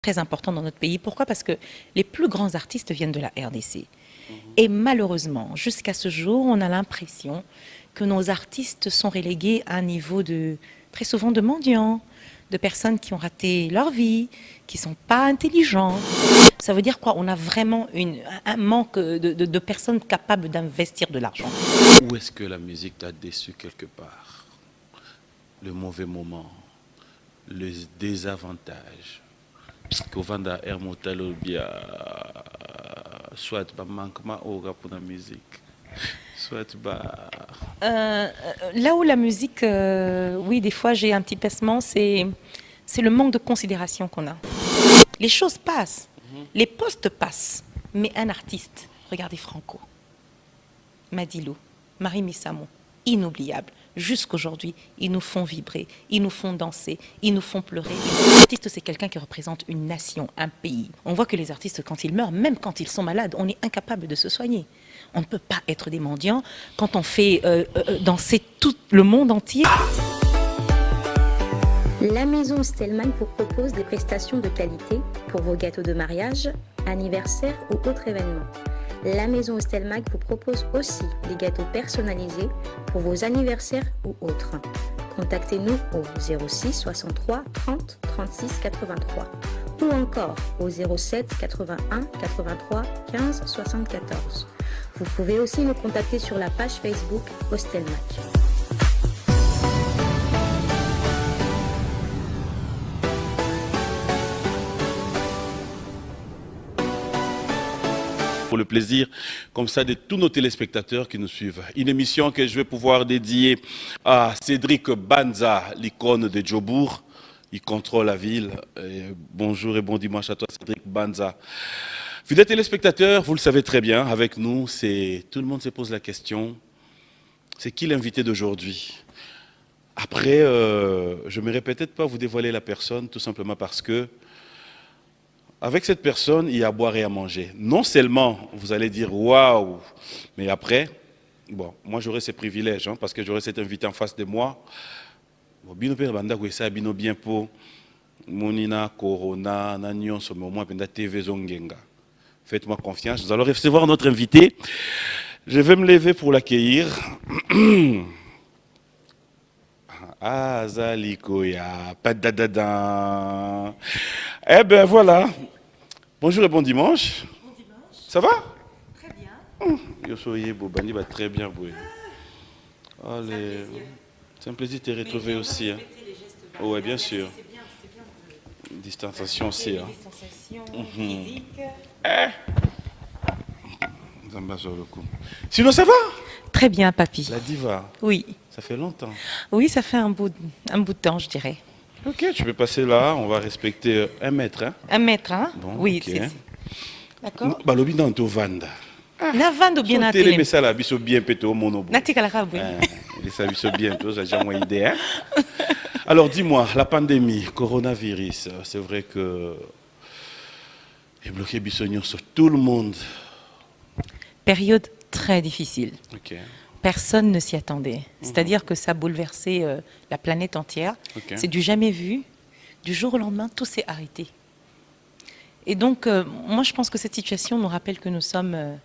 très important dans notre pays. Pourquoi? Parce que les plus grands artistes viennent de la RDC. Et malheureusement, jusqu'à ce jour, on a l'impression que nos artistes sont relégués à un niveau très souvent de mendiants, de personnes qui ont raté leur vie, qui ne sont pas intelligents. Ça veut dire quoi? On a vraiment un manque de personnes capables d'investir de l'argent. Où est-ce que la musique t'a déçu quelque part? Le mauvais moment, le désavantage. Kovanda Hermotalo Bia, soit ba manquement au rap pour la musique, soit ba. Là où la musique, oui, des fois j'ai un petit pincement, c'est le manque de considération qu'on a. Les choses passent, les postes passent, mais un artiste, regardez Franco, Madilou, Marie Missamo, inoubliable. Jusqu'aujourd'hui, ils nous font vibrer, ils nous font danser, ils nous font pleurer. L'artiste, c'est quelqu'un qui représente une nation, un pays. On voit que les artistes, quand ils meurent, même quand ils sont malades, on est incapable de se soigner. On ne peut pas être des mendiants quand on fait danser tout le monde entier. La maison Stelmach vous propose des prestations de qualité pour vos gâteaux de mariage, anniversaire ou autres événements. La maison Stelmach vous propose aussi des gâteaux personnalisés pour vos anniversaires ou autres. Contactez-nous au 06 63 30 36 83 ou encore au 07 81 83 15 74. Vous pouvez aussi nous contacter sur la page Facebook Stelmach. Pour le plaisir, comme ça, de tous nos téléspectateurs qui nous suivent. Une émission que je vais pouvoir dédier à Cédric Banza, l'icône de Djobour. Il contrôle la ville. Bonjour et bon dimanche à toi, Cédric Banza. Fidèles téléspectateurs, vous le savez très bien, avec nous, tout le monde se pose la question, c'est qui l'invité d'aujourd'hui? Après, je n'aimerais peut-être pas vous dévoiler la personne, tout simplement parce que avec cette personne, il y a à boire et à manger. Non seulement vous allez dire waouh, mais après, bon, moi j'aurai ces privilèges, hein, parce que j'aurai cet invité en face de moi. Bino pe banda ko esa bino bien po monina corona na nyonso mais au moins penda TV zongenga. Faites-moi confiance, nous allons recevoir notre invité. Je vais me lever pour l'accueillir. Ah, Zalikoya, padadada. Eh ben voilà. Bonjour et bon dimanche. Bon dimanche. Ça va? Très bien. Yo soyez Bobani va très bien vous. Allez. C'est un plaisir de te retrouver aussi. Hein. Oui, bien sûr. C'est bien Distanciation aussi. Hein. Distanciation physique. Sur le coup. Sinon ça va? Très bien, papy. La diva. Oui. Ça fait longtemps. Oui, ça fait un bout de temps, je dirais. Ok, tu peux passer là, on va respecter 1 mètre. Hein? 1 mètre, hein? Bon, Oui, okay. c'est. D'accord. Balobi dans ton vanda. Na vando bien à télé. Mais ça là, biso bien pété au monobo. Nati kalaka oui. Ça biso bien, ça j'ai moins idée. Hein? Alors dis-moi, la pandémie, coronavirus, c'est vrai que est bloqué bisognon sur tout le monde. Période très difficile. Ok. Personne ne s'y attendait. C'est-à-dire que ça a bouleversé la planète entière. Okay. C'est du jamais vu. Du jour au lendemain, tout s'est arrêté. Et donc, moi, je pense que cette situation nous rappelle que nous sommes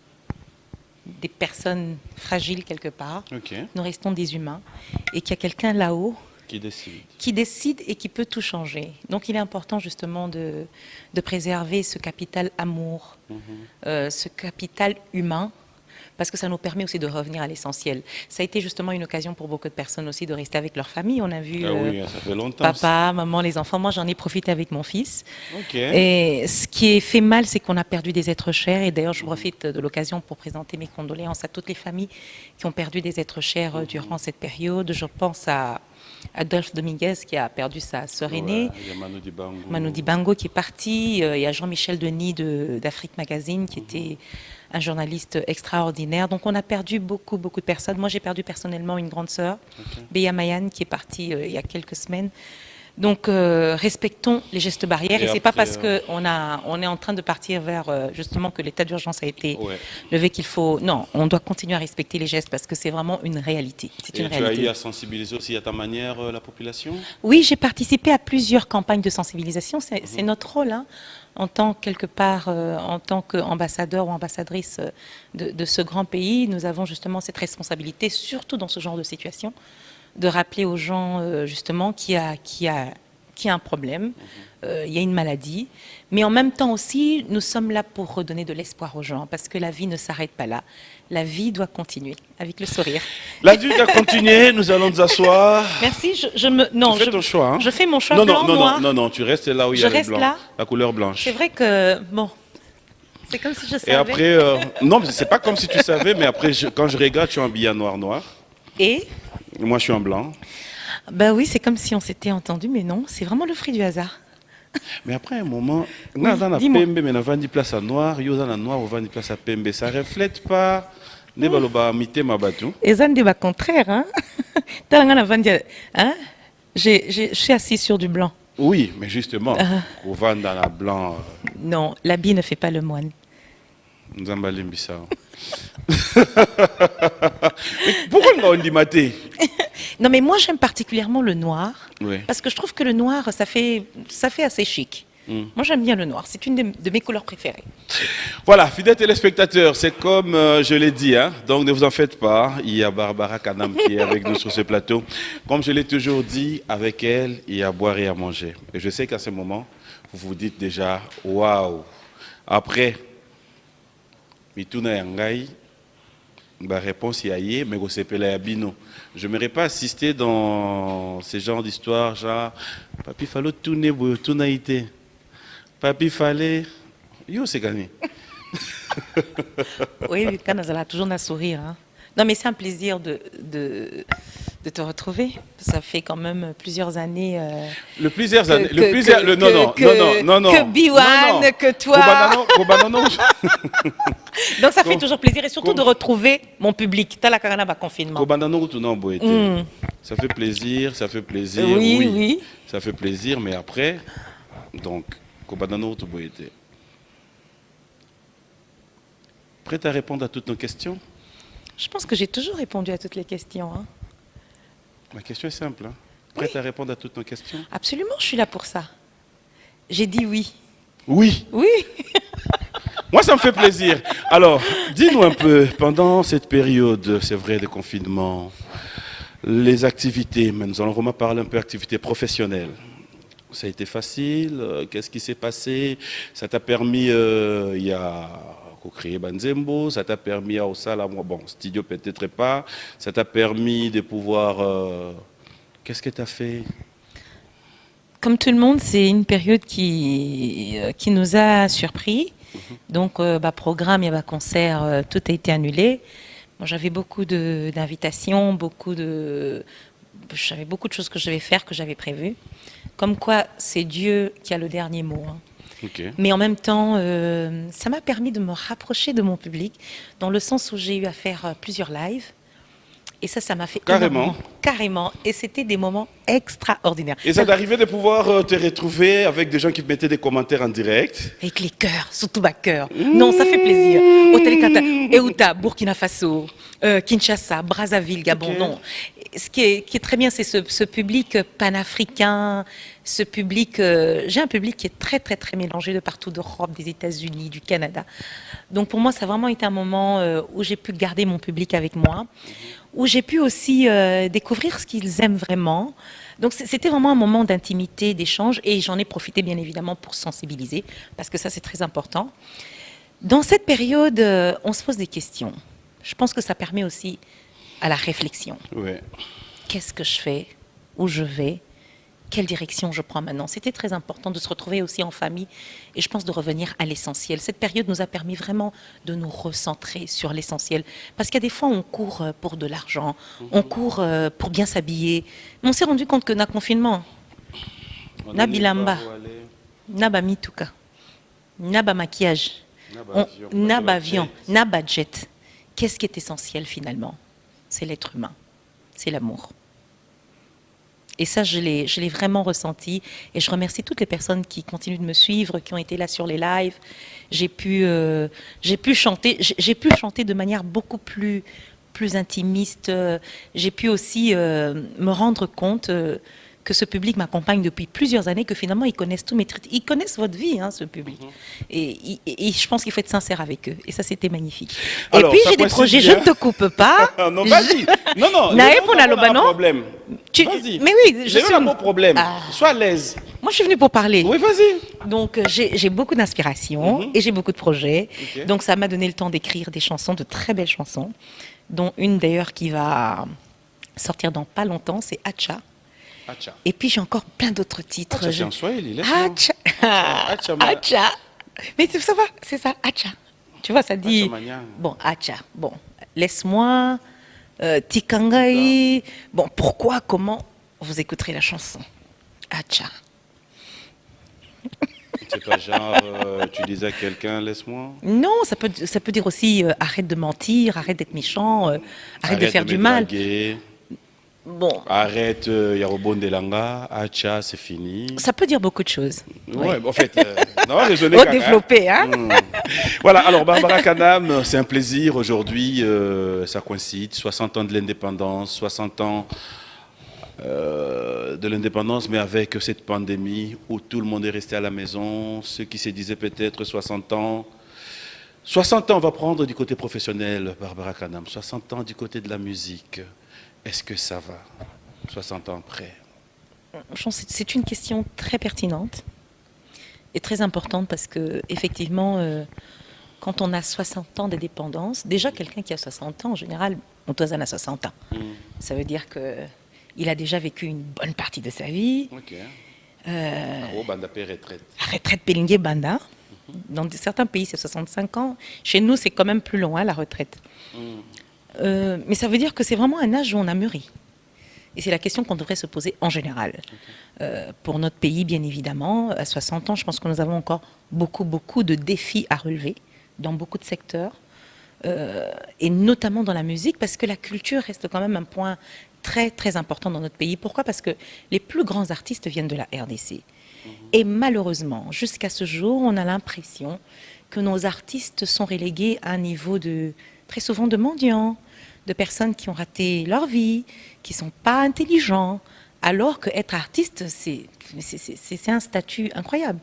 des personnes fragiles quelque part. Okay. Nous restons des humains. Et qu'il y a quelqu'un là-haut qui décide et qui peut tout changer. Donc, il est important justement de préserver ce capital amour, ce capital humain, parce que ça nous permet aussi de revenir à l'essentiel. Ça a été justement une occasion pour beaucoup de personnes aussi de rester avec leur famille. On a vu oui, ça fait longtemps, papa, maman, les enfants. Moi, j'en ai profité avec mon fils. Okay. Et ce qui est fait mal, c'est qu'on a perdu des êtres chers. Et d'ailleurs, je profite de l'occasion pour présenter mes condoléances à toutes les familles qui ont perdu des êtres chers durant cette période. Je pense à Adolphe Dominguez qui a perdu sa sœur aînée, Manu Dibango qui est parti, il y a Jean-Michel Denis d'Afrique Magazine qui était un journaliste extraordinaire. Donc on a perdu beaucoup de personnes. Moi j'ai perdu personnellement une grande sœur, Béa Mayan, qui est partie il y a quelques semaines. Donc, respectons les gestes barrières. Et c'est pas parce qu'on est en train de partir vers, justement, que l'état d'urgence a été levé qu'il faut... Non, on doit continuer à respecter les gestes parce que c'est vraiment une réalité. C'est une réalité. Tu as eu à sensibiliser aussi à ta manière la population? Oui, j'ai participé à plusieurs campagnes de sensibilisation. C'est notre rôle, hein, en tant qu'ambassadeur ou ambassadrice de ce grand pays. Nous avons justement cette responsabilité, surtout dans ce genre de situation, de rappeler aux gens justement qu'il y a un problème, il y a une maladie, mais en même temps aussi, nous sommes là pour redonner de l'espoir aux gens, parce que la vie ne s'arrête pas là. La vie doit continuer, avec le sourire. La vie doit continuer, nous allons nous asseoir. Merci, tu fais ton choix. Hein? Je fais mon choix blanc, noir. Non, tu restes là où il y a le blanc, là. la couleur blanche. C'est vrai que, bon, c'est comme si je savais. Et après, non, c'est pas comme si tu savais, mais après, quand je regarde, tu es habillé en noir. Et moi, je suis en blanc. Ben oui, c'est comme si on s'était entendu, mais non, c'est vraiment le fruit du hasard. Mais après un moment, on a dans la pembe, mais on va dire place à noir, yo dans la noir, on va dire place à pembe. Ça reflète pas. Ne baloba mité ma batou. Et ça ne débat contraire, hein. Hein? Je suis assis sur du blanc. Oui, mais justement, on va dans la blanc. Non, l'habit ne fait pas le moine. Nous en balons ça. Pourquoi on dit maté? Non, mais moi j'aime particulièrement le noir, oui. Parce que je trouve que le noir, ça fait assez chic. Moi j'aime bien le noir, c'est une de mes couleurs préférées. Voilà, fidèles téléspectateurs, c'est comme je l'ai dit, hein, donc ne vous en faites pas, il y a Barbara Kanam qui est avec nous sur ce plateau. Comme je l'ai toujours dit, avec elle, il y a à boire et à manger. Et je sais qu'à ce moment, vous vous dites déjà, waouh, après, Mituna Yangai, ma réponse y est, mais vous s'appelle Abino. Je n'aimerais pas assister dans ce genre d'histoire, genre, papi fallait tourner, tourner, papi fallait, yo c'est gagné. Oui, Kanazala a toujours un sourire. Hein. Non, mais c'est un plaisir de te retrouver. Ça fait quand même plusieurs années. Non. Que Biwan, que toi. Donc ça fait toujours plaisir et surtout de retrouver mon public. T'as la carana bas confinement. Ça fait plaisir. Oui. Ça fait plaisir, mais après, donc, prête à répondre à toutes nos questions? Je pense que j'ai toujours répondu à toutes les questions. Hein. Ma question est simple. Hein. Prête à répondre à toutes nos questions? Absolument, je suis là pour ça. J'ai dit oui. Oui. Oui. Moi, ça me fait plaisir. Alors, dis-nous un peu, pendant cette période, c'est vrai, de confinement, les activités, mais nous allons vraiment parler un peu d'activités professionnelles. Ça a été facile? Qu'est-ce qui s'est passé? Ça t'a permis, il y a créer Banzembo, ça t'a permis à Osala, bon, studio peut-être pas, ça t'a permis de pouvoir... Qu'est-ce que tu as fait? Comme tout le monde, c'est une période qui nous a surpris. Donc, programme, il y a concert, tout a été annulé. Moi, j'avais beaucoup d'invitations, j'avais beaucoup de choses que je devais faire, que j'avais prévues. Comme quoi, c'est Dieu qui a le dernier mot. Hein. Okay. Mais en même temps, ça m'a permis de me rapprocher de mon public, dans le sens où j'ai eu à faire plusieurs lives. Et ça m'a fait carrément. Et c'était des moments extraordinaires. Et ça t'arrivait de pouvoir te retrouver avec des gens qui mettaient des commentaires en direct? Avec les cœurs, surtout ma cœur. Non, ça fait plaisir. Otelekata, Euta, Burkina Faso, Kinshasa, Brazzaville, Gabon. Okay. Non. Ce qui est très bien, c'est ce public panafricain, ce public... j'ai un public qui est très, très, très mélangé de partout, d'Europe, des États-Unis, du Canada. Donc pour moi, ça a vraiment été un moment où j'ai pu garder mon public avec moi, où j'ai pu aussi découvrir ce qu'ils aiment vraiment. Donc c'était vraiment un moment d'intimité, d'échange, et j'en ai profité bien évidemment pour sensibiliser, parce que ça c'est très important. Dans cette période, on se pose des questions. Je pense que ça permet aussi à la réflexion. Ouais. Qu'est-ce que je fais? Où je vais? Quelle direction je prends maintenant? C'était très important de se retrouver aussi en famille et je pense de revenir à l'essentiel. Cette période nous a permis vraiment de nous recentrer sur l'essentiel. Parce qu'il y a des fois, on court pour de l'argent, on court pour bien s'habiller. Mais on s'est rendu compte que dans le confinement, na bilamba, na ba mituka, na ba maquillage, na ba avion, na ba jet. Qu'est-ce qui est essentiel finalement? C'est l'être humain, c'est l'amour. Et ça, je l'ai vraiment ressenti. Et je remercie toutes les personnes qui continuent de me suivre, qui ont été là sur les lives. J'ai pu chanter. J'ai pu chanter de manière beaucoup plus intimiste. J'ai pu aussi me rendre compte que ce public m'accompagne depuis plusieurs années, que finalement, ils connaissent tous mes traits. Ils connaissent votre vie, hein, ce public. Et je pense qu'il faut être sincère avec eux. Et ça, c'était magnifique. Alors, et puis, ça j'ai des coïncide projets. bien. Je ne te coupe pas. Non, vas-y. Non. Naé le pour la Loba, non problème. Vas-y. Mais oui, J'ai un beau problème. Sois à l'aise. Moi, je suis venue pour parler. Oui, vas-y. Donc, j'ai beaucoup d'inspiration et j'ai beaucoup de projets. Ok. Donc, ça m'a donné le temps d'écrire des chansons, de très belles chansons, dont une d'ailleurs qui va sortir dans pas longtemps, c'est Acha. Acha. Et puis, j'ai encore plein d'autres titres. Acha, c'est en Swahili, laisse-moi. Acha. Acha, ma- Acha. Mais ça va, c'est ça, Acha. Tu vois, ça dit... Acha mania. Bon, Acha. Bon, laisse-moi, Tikangai. Bon, pourquoi, comment, vous écouterez la chanson. Acha. C'est pas genre, tu disais à quelqu'un, laisse-moi. Non, ça peut dire aussi arrête de mentir, arrête d'être méchant, arrête de faire du me mal. draguer. Bon, Arrête, Yarobon Delanga, Acha, c'est fini. ça peut dire beaucoup de choses. Ouais, en fait, non, raisonner. Au développé, hein. Voilà, alors Barbara Kanam, c'est un plaisir aujourd'hui, ça coïncide, 60 ans de l'indépendance, 60 ans de l'indépendance, mais avec cette pandémie où tout le monde est resté à la maison, ceux qui se disaient peut-être 60 ans. 60 ans, on va prendre du côté professionnel, Barbara Kanam, 60 ans du côté de la musique. Est-ce que ça va, 60 ans après? Je pense que c'est une question très pertinente et très importante parce que effectivement, quand on a 60 ans d'indépendance, déjà quelqu'un qui a 60 ans, en général, on toisane à 60 ans. Ça veut dire que il a déjà vécu une bonne partie de sa vie. Ok. Banda paix retraite. Retraite Pélingué Banda. Dans certains pays, c'est 65 ans. Chez nous, c'est quand même plus long, hein, la retraite. Mais ça veut dire que c'est vraiment un âge où on a mûri. Et c'est la question qu'on devrait se poser en général. Pour notre pays, bien évidemment, à 60 ans, je pense que nous avons encore beaucoup de défis à relever dans beaucoup de secteurs, et notamment dans la musique, parce que la culture reste quand même un point très important dans notre pays. Pourquoi? Parce que les plus grands artistes viennent de la RDC. Et malheureusement, jusqu'à ce jour, on a l'impression que nos artistes sont relégués à un niveau très souvent de mendiants, de personnes qui ont raté leur vie, qui ne sont pas intelligents, alors qu'être artiste, c'est un statut incroyable.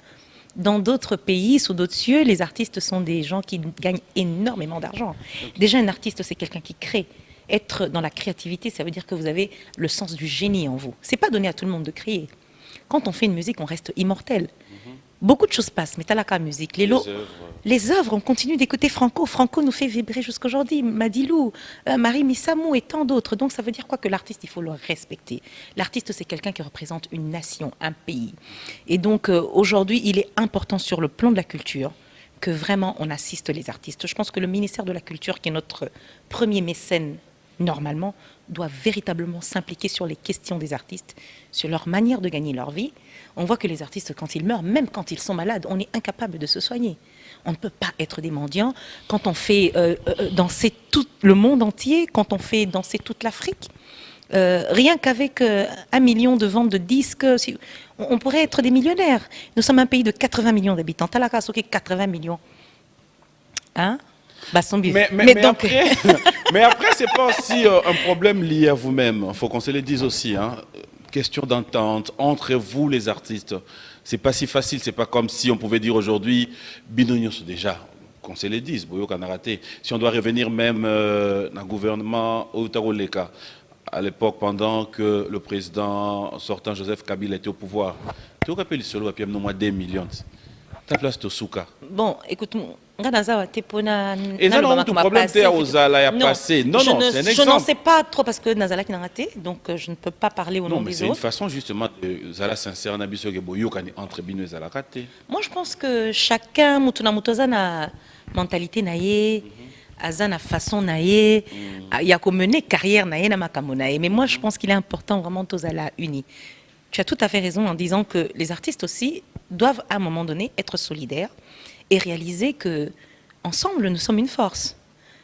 Dans d'autres pays, sous d'autres cieux, les artistes sont des gens qui gagnent énormément d'argent. Déjà, un artiste, c'est quelqu'un qui crée. Être dans la créativité, ça veut dire que vous avez le sens du génie en vous. C'est pas donné à tout le monde de créer. Quand on fait une musique, on reste immortel. Beaucoup de choses passent, mais t'as la musique. Les œuvres, on continue d'écouter Franco. Franco nous fait vibrer jusqu'aujourd'hui. Madilou, Marie Missamou et tant d'autres. Donc ça veut dire quoi? Que l'artiste, il faut le respecter. L'artiste, c'est quelqu'un qui représente une nation, un pays. Et donc aujourd'hui, il est important sur le plan de la culture que vraiment on assiste les artistes. Je pense que le ministère de la Culture, qui est notre premier mécène normalement, doit véritablement s'impliquer sur les questions des artistes, sur leur manière de gagner leur vie. On voit que les artistes, quand ils meurent, même quand ils sont malades, on est incapable de se soigner. On ne peut pas être des mendiants. Quand on fait danser tout le monde entier, quand on fait danser toute l'Afrique, rien qu'avec 1 million de ventes de disques, on pourrait être des millionnaires. Nous sommes un pays de 80 millions d'habitants. Talaka, 80 millions. Hein? Mais après, c'est pas aussi un problème lié à vous-même. Il faut qu'on se le dise aussi. Hein. Question d'entente entre vous, les artistes. C'est pas si facile. C'est pas comme si on pouvait dire aujourd'hui, Binonios déjà, qu'on se le dise, Boyo Kanarate. Si on doit revenir même dans le gouvernement Otaroleka, à l'époque, pendant que le président sortant Joseph Kabila était au pouvoir, tu te rappelles solo à Pierre Nomma 2 millions. Ta place de Souka. Bon, écoute, et ça, non, tout problème, tu aux ala a passé. Non, c'est un exemple. Je n'en sais pas trop parce que Nazala qui n'a raté, donc je ne peux pas parler au nom des autres. Non, mais c'est une façon justement de Zala sincère, Nabiso Geboyo, entre Bino et Zala raté. Moi, je pense que chacun, Mutuna Mutoza, na mentalité naïe, Azana façon naïe, il y a comme mener carrière naïe, na makamo naïe. Mais moi, je pense qu'il est important vraiment Tozala unis. Tu as tout à fait raison en disant que les artistes aussi doivent à un moment donné être solidaires et réaliser que ensemble nous sommes une force.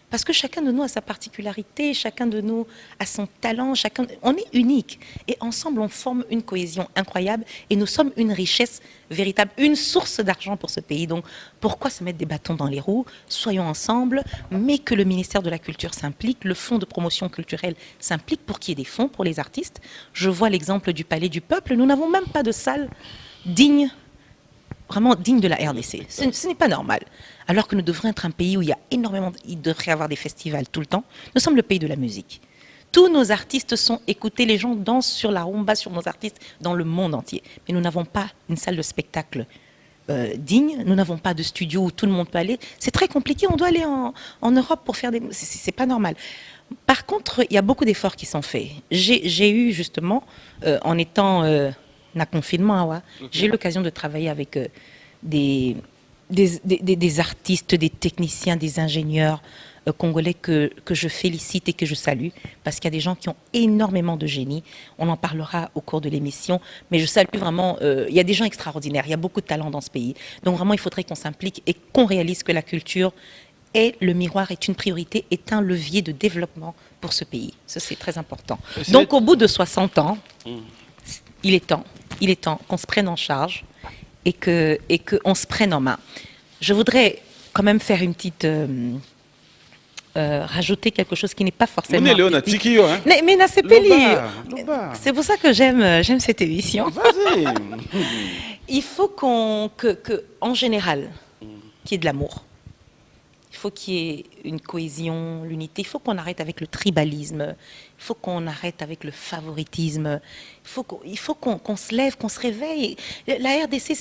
Parce que chacun de nous a sa particularité, chacun de nous a son talent, on est unique. Et ensemble, on forme une cohésion incroyable et nous sommes une richesse véritable, une source d'argent pour ce pays. Donc, pourquoi se mettre des bâtons dans les roues? Soyons ensemble, mais que le ministère de la Culture s'implique, le fonds de promotion culturelle s'implique pour qu'il y ait des fonds pour les artistes. Je vois l'exemple du Palais du Peuple. Nous n'avons même pas de salle digne, vraiment digne de la RDC. Ce n'est pas normal. Alors que nous devrions être un pays où il devrait y avoir des festivals tout le temps. Nous sommes le pays de la musique. Tous nos artistes sont écoutés, les gens dansent sur la rumba, sur nos artistes dans le monde entier. Mais nous n'avons pas une salle de spectacle digne, nous n'avons pas de studio où tout le monde peut aller. C'est très compliqué, on doit aller en Europe pour faire des... C'est pas normal. Par contre, il y a beaucoup d'efforts qui sont faits. J'ai eu justement, en étant en confinement, okay, j'ai eu l'occasion de travailler avec des artistes, des techniciens, des ingénieurs congolais que je félicite et que je salue, parce qu'il y a des gens qui ont énormément de génie. On en parlera au cours de l'émission, mais je salue vraiment, il y a des gens extraordinaires, il y a beaucoup de talent dans ce pays. Donc vraiment, il faudrait qu'on s'implique et qu'on réalise que la culture est le miroir, est une priorité, est un levier de développement pour ce pays. Ça, c'est très important. Donc au bout de 60 ans, il est temps qu'on se prenne en charge et qu'on se prenne en main. Je voudrais quand même faire une petite... rajouter quelque chose qui n'est pas forcément... Mais c'est pour ça que j'aime cette émission. Vas-y. Il faut en général, qu'il y ait de l'amour. Il faut qu'il y ait une cohésion, l'unité. Il faut qu'on arrête avec le tribalisme. Il faut qu'on arrête avec le favoritisme. Il faut qu'on se lève, qu'on se réveille. La RDC,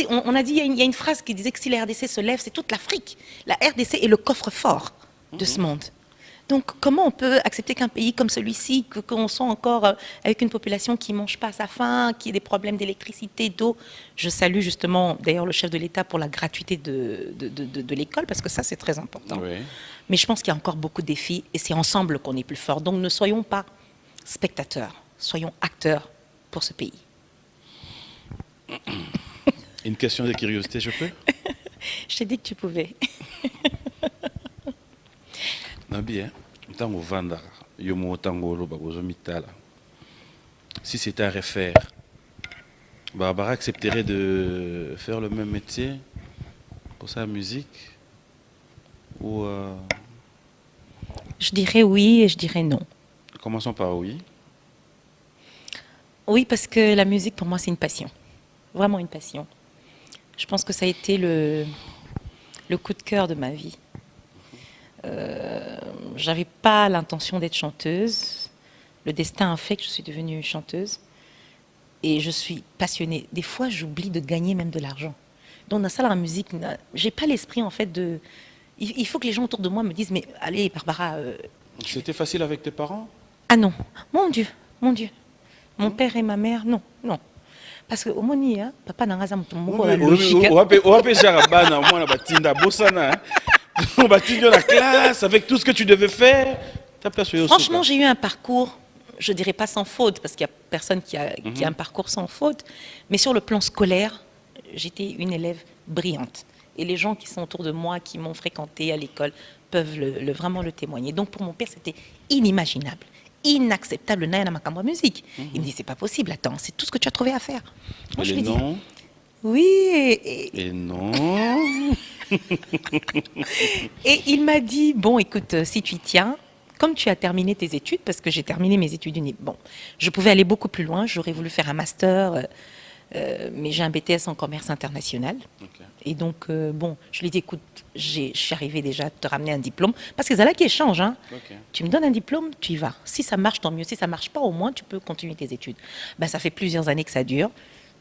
on a dit, il y a une phrase qui disait que si la RDC se lève, c'est toute l'Afrique. La RDC est le coffre-fort de ce monde. Donc, comment on peut accepter qu'un pays comme celui-ci, qu'on soit encore avec une population qui ne mange pas à sa faim, qui ait des problèmes d'électricité, d'eau? Je salue justement, d'ailleurs, le chef de l'État pour la gratuité de l'école, parce que ça, c'est très important. Oui. Mais je pense qu'il y a encore beaucoup de défis, et c'est ensemble qu'on est plus fort. Donc, ne soyons pas spectateurs, soyons acteurs pour ce pays. Une question de curiosité, je peux? Je t'ai dit que tu pouvais. Si c'était à refaire, Barbara accepterait de faire le même métier pour sa musique ou Je dirais oui et je dirais non. Commençons par oui. Oui, parce que la musique, pour moi, c'est une passion. Vraiment une passion. Je pense que ça a été le coup de cœur de ma vie. J'avais pas l'intention d'être chanteuse. Le destin a fait que je suis devenue chanteuse. Et je suis passionnée. Des fois, j'oublie de gagner même de l'argent. Donc, dans ça, la musique, j'ai pas l'esprit, en fait, de... Il faut que les gens autour de moi me disent, mais allez, Barbara... C'était facile avec tes parents? Ah non. Mon Dieu, mon Dieu. Mon père et ma mère, non, non. Parce que au moni, papa n'a pas de la classe avec tout ce que tu devais faire. Franchement, j'ai eu un parcours, je dirais pas sans faute, parce qu'il n'y a personne qui a un parcours sans faute, mais sur le plan scolaire, j'étais une élève brillante. Et les gens qui sont autour de moi, qui m'ont fréquentée à l'école, peuvent vraiment le témoigner. Donc pour mon père, c'était inimaginable, inacceptable. Naya Makamwa musique. Il me dit, c'est pas possible, attends, c'est tout ce que tu as trouvé à faire. Moi, je lui dis, oui. Et non. Et il m'a dit, bon, écoute, si tu y tiens, comme tu as terminé tes études, parce que j'ai terminé mes études, bon, je pouvais aller beaucoup plus loin, j'aurais voulu faire un master, mais j'ai un BTS en commerce international. Okay. Et donc, bon, je lui ai dit, écoute, je suis arrivée déjà à te ramener un diplôme, parce que c'est là qui échange, hein. Okay. Tu me donnes un diplôme, tu y vas. Si ça marche, tant mieux. Si ça marche pas, au moins, tu peux continuer tes études. Ben, ça fait plusieurs années que ça dure.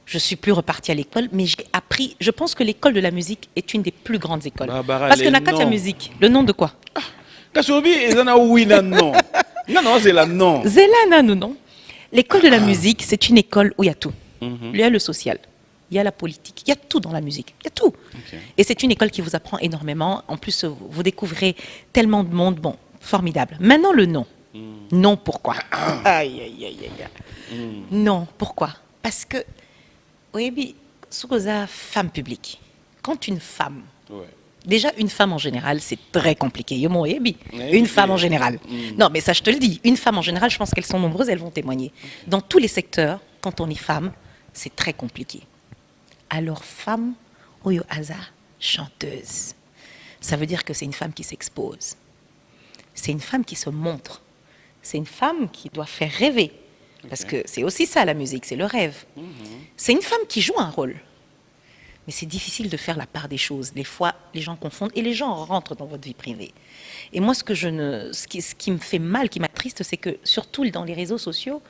Je suis plus repartie à l'école, mais j'ai appris. Je pense que l'école de la musique est une des plus grandes écoles. Parce que Nakata Musique, le nom de quoi? Oui, non. Non, c'est la non. Zelana, non. L'école de la musique, c'est une école où il y a tout. Il y a le social, il y a la politique, il y a tout dans la musique, il y a tout. Okay. Et c'est une école qui vous apprend énormément. En plus, vous découvrez tellement de monde, bon, formidable. Maintenant, le non. Non, pourquoi? Aïe, aïe, aïe, aïe. Non, pourquoi? Parce que, oui, sous femme publique, quand une femme Déjà, une femme en général, c'est très compliqué. Yo, mon Ebi. Oui, Une femme en oui. général. Non, mais ça, je te le dis. Une femme en général, je pense qu'elles sont nombreuses, elles vont témoigner. Dans tous les secteurs, quand on est femme, c'est très compliqué. Alors, femme, Oyo Aza, chanteuse. Ça veut dire que c'est une femme qui s'expose. C'est une femme qui se montre. C'est une femme qui doit faire rêver. Parce que c'est aussi ça, la musique, c'est le rêve. C'est une femme qui joue un rôle. Mais c'est difficile de faire la part des choses. Des fois, les gens confondent et les gens rentrent dans votre vie privée. Et moi, ce qui me fait mal, qui m'attriste, c'est que surtout dans les réseaux sociaux,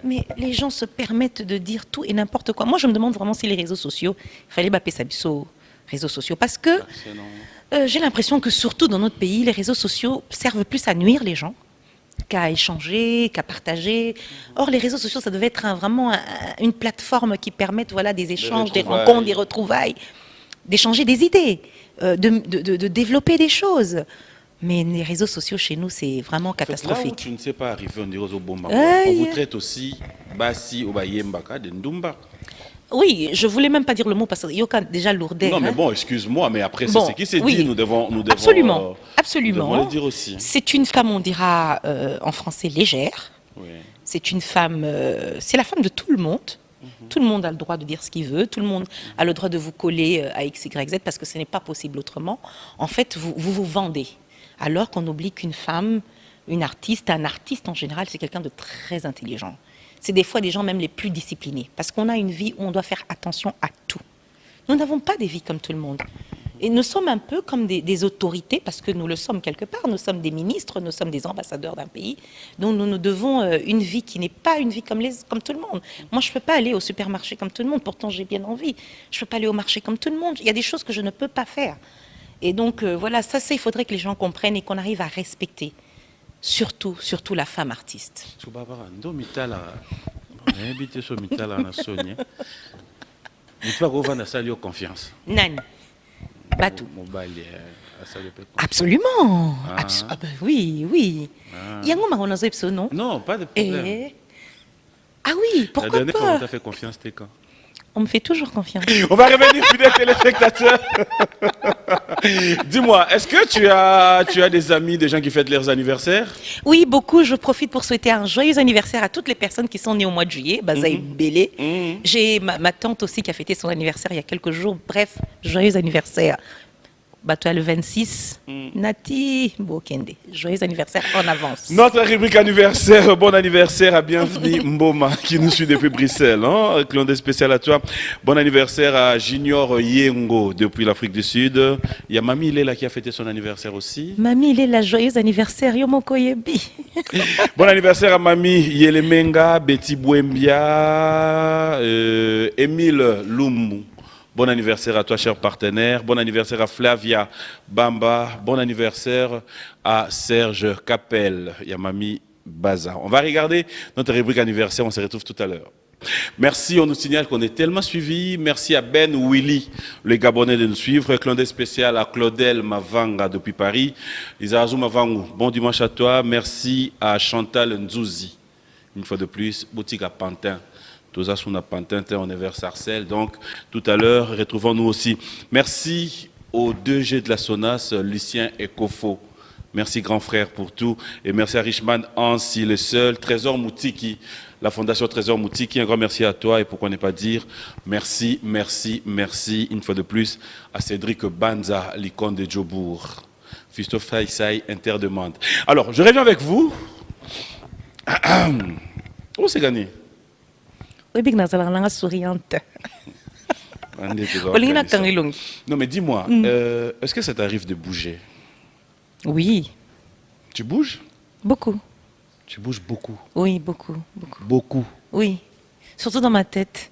mais les gens se permettent de dire tout et n'importe quoi. Moi, je me demande vraiment si les réseaux sociaux, il fallait bapper ça aux réseaux sociaux. Parce que j'ai l'impression que surtout dans notre pays, les réseaux sociaux servent plus à nuire les gens qu'à échanger, qu'à partager. Or, les réseaux sociaux, ça devait être vraiment une plateforme qui permette des échanges, des rencontres, des retrouvailles, d'échanger des idées, de développer des choses. Mais les réseaux sociaux, chez nous, c'est vraiment catastrophique. Là où tu ne sais pas arriver, on dirait aux Bomba. On vous traite aussi Bassi ou Bayembaka de Ndumba. Oui, je voulais même pas dire le mot parce qu'il y a déjà lourdeur. Non, mais bon, excuse-moi, mais après, c'est ce qui s'est dit, nous devons absolument, nous devons le dire aussi. C'est une femme, on dira en français, légère. Oui. C'est une femme, c'est la femme de tout le monde. Tout le monde a le droit de dire ce qu'il veut. Tout le monde a le droit de vous coller à X, Y, Z parce que ce n'est pas possible autrement. En fait, vous vendez. Alors qu'on oublie qu'une femme, une artiste, un artiste en général, c'est quelqu'un de très intelligent. C'est des fois des gens même les plus disciplinés. Parce qu'on a une vie où on doit faire attention à tout. Nous n'avons pas des vies comme tout le monde. Et nous sommes un peu comme des autorités, parce que nous le sommes quelque part. Nous sommes des ministres, nous sommes des ambassadeurs d'un pays. Donc nous devons une vie qui n'est pas une vie comme tout le monde. Moi, je ne peux pas aller au supermarché comme tout le monde. Pourtant, j'ai bien envie. Je ne peux pas aller au marché comme tout le monde. Il y a des choses que je ne peux pas faire. Et donc, voilà, ça, il faudrait que les gens comprennent et qu'on arrive à respecter. Surtout la femme artiste. Confiance. Nani Batou. Absolument. Oui. Il y a un moment où non? Non, pas de problème. Ah oui, pourquoi La dernière pas? fois, on t'a fait confiance, c'était quand? On me fait toujours confiance. On va revenir, fidèles téléspectateurs. Dis-moi, est-ce que tu as des amis, des gens qui fêtent leurs anniversaires? Oui, beaucoup. Je profite pour souhaiter un joyeux anniversaire à toutes les personnes qui sont nées au mois de juillet. Bazaï Bélé. J'ai ma tante aussi qui a fêté son anniversaire il y a quelques jours. Bref, joyeux anniversaire. Toi, le 26, Nati Bokende. Joyeux anniversaire en avance. Notre rubrique anniversaire, bon anniversaire à Bienvenue Mboma qui nous suit depuis Bruxelles. Clin spécial à toi. Bon anniversaire à Junior Yengo depuis l'Afrique du Sud. Il y a Mamie Léla qui a fêté son anniversaire aussi. Mamie Léla, joyeux anniversaire. Yomoko Yebi. Bon anniversaire à Mamie Yelemenga, Betty Bouembia, Émile Loumou. Bon anniversaire à toi, cher partenaire. Bon anniversaire à Flavia Bamba. Bon anniversaire à Serge Capel. Yamami Baza. On va regarder notre rubrique anniversaire. On se retrouve tout à l'heure. Merci, on nous signale qu'on est tellement suivis. Merci à Ben Willy, le Gabonais, de nous suivre. Clin d'œil spécial à Claudel Mavanga depuis Paris. Isaazu Mavangu, bon dimanche à toi. Merci à Chantal Nzouzi. Une fois de plus, boutique à Pantin. Tous à son Pantin, on est vers Sarcelles. Donc, tout à l'heure, retrouvons-nous aussi. Merci aux 2G de la SONAS, Lucien et Kofo. Merci, grand frère, pour tout. Et merci à Richman Ansi, le seul. Trésor Moutiki, la Fondation Trésor Moutiki. Un grand merci à toi. Et pourquoi ne pas dire merci, une fois de plus, à Cédric Banza, l'icône de Djobourg. Fisto Faisai, Interdemande. Alors, je reviens avec vous. Oh, c'est gagné. Oui, big nazala langa souriante. Non, mais dis-moi, est-ce que ça t'arrive de bouger? Oui. Tu bouges? Beaucoup. Tu bouges beaucoup? Oui, beaucoup. Beaucoup? Oui. Surtout dans ma tête.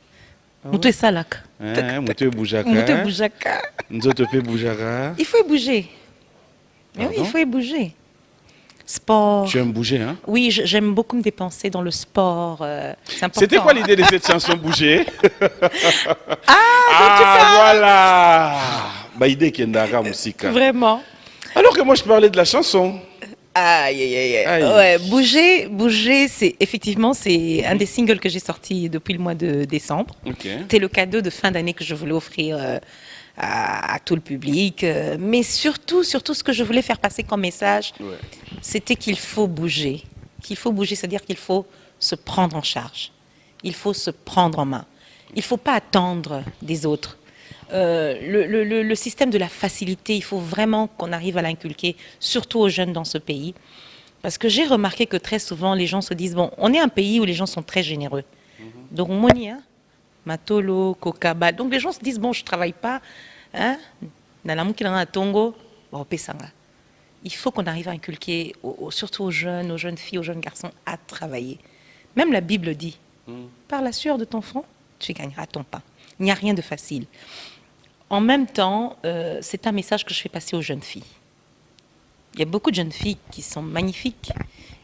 Moutou salak. Moutou boujaka. Moutou boujaka. Nzotope boujaka. Il faut bouger. Mais oui, il faut bouger. Sport. Tu aimes bouger, hein? Oui, j'aime beaucoup me dépenser dans le sport. C'est important. C'était quoi l'idée de cette chanson Bouger? Voilà. Bah, idée qui est dans musique. Vraiment. Alors que moi, je parlais de la chanson. Aïe. Ouais, Bouger, c'est effectivement un des singles que j'ai sorti depuis le mois de décembre. Okay. C'était le cadeau de fin d'année que je voulais offrir à tout le public. Mais surtout, ce que je voulais faire passer comme message, Ouais. c'était qu'il faut bouger. Qu'il faut bouger, c'est-à-dire qu'il faut se prendre en charge. Il faut se prendre en main. Il ne faut pas attendre des autres. Le système de la facilité, il faut vraiment qu'on arrive à l'inculquer, surtout aux jeunes dans ce pays. Parce que j'ai remarqué que très souvent, les gens se disent, bon, on est un pays où les gens sont très généreux. Donc, moni, hein, matolo, kokaba. Donc, les gens se disent, bon, je ne travaille pas. Hein, tongo, il faut qu'on arrive à inculquer, surtout aux jeunes filles, aux jeunes garçons, à travailler. Même la Bible dit, par la sueur de ton front, tu gagneras ton pain. Il n'y a rien de facile. En même temps, c'est un message que je fais passer aux jeunes filles. Il y a beaucoup de jeunes filles qui sont magnifiques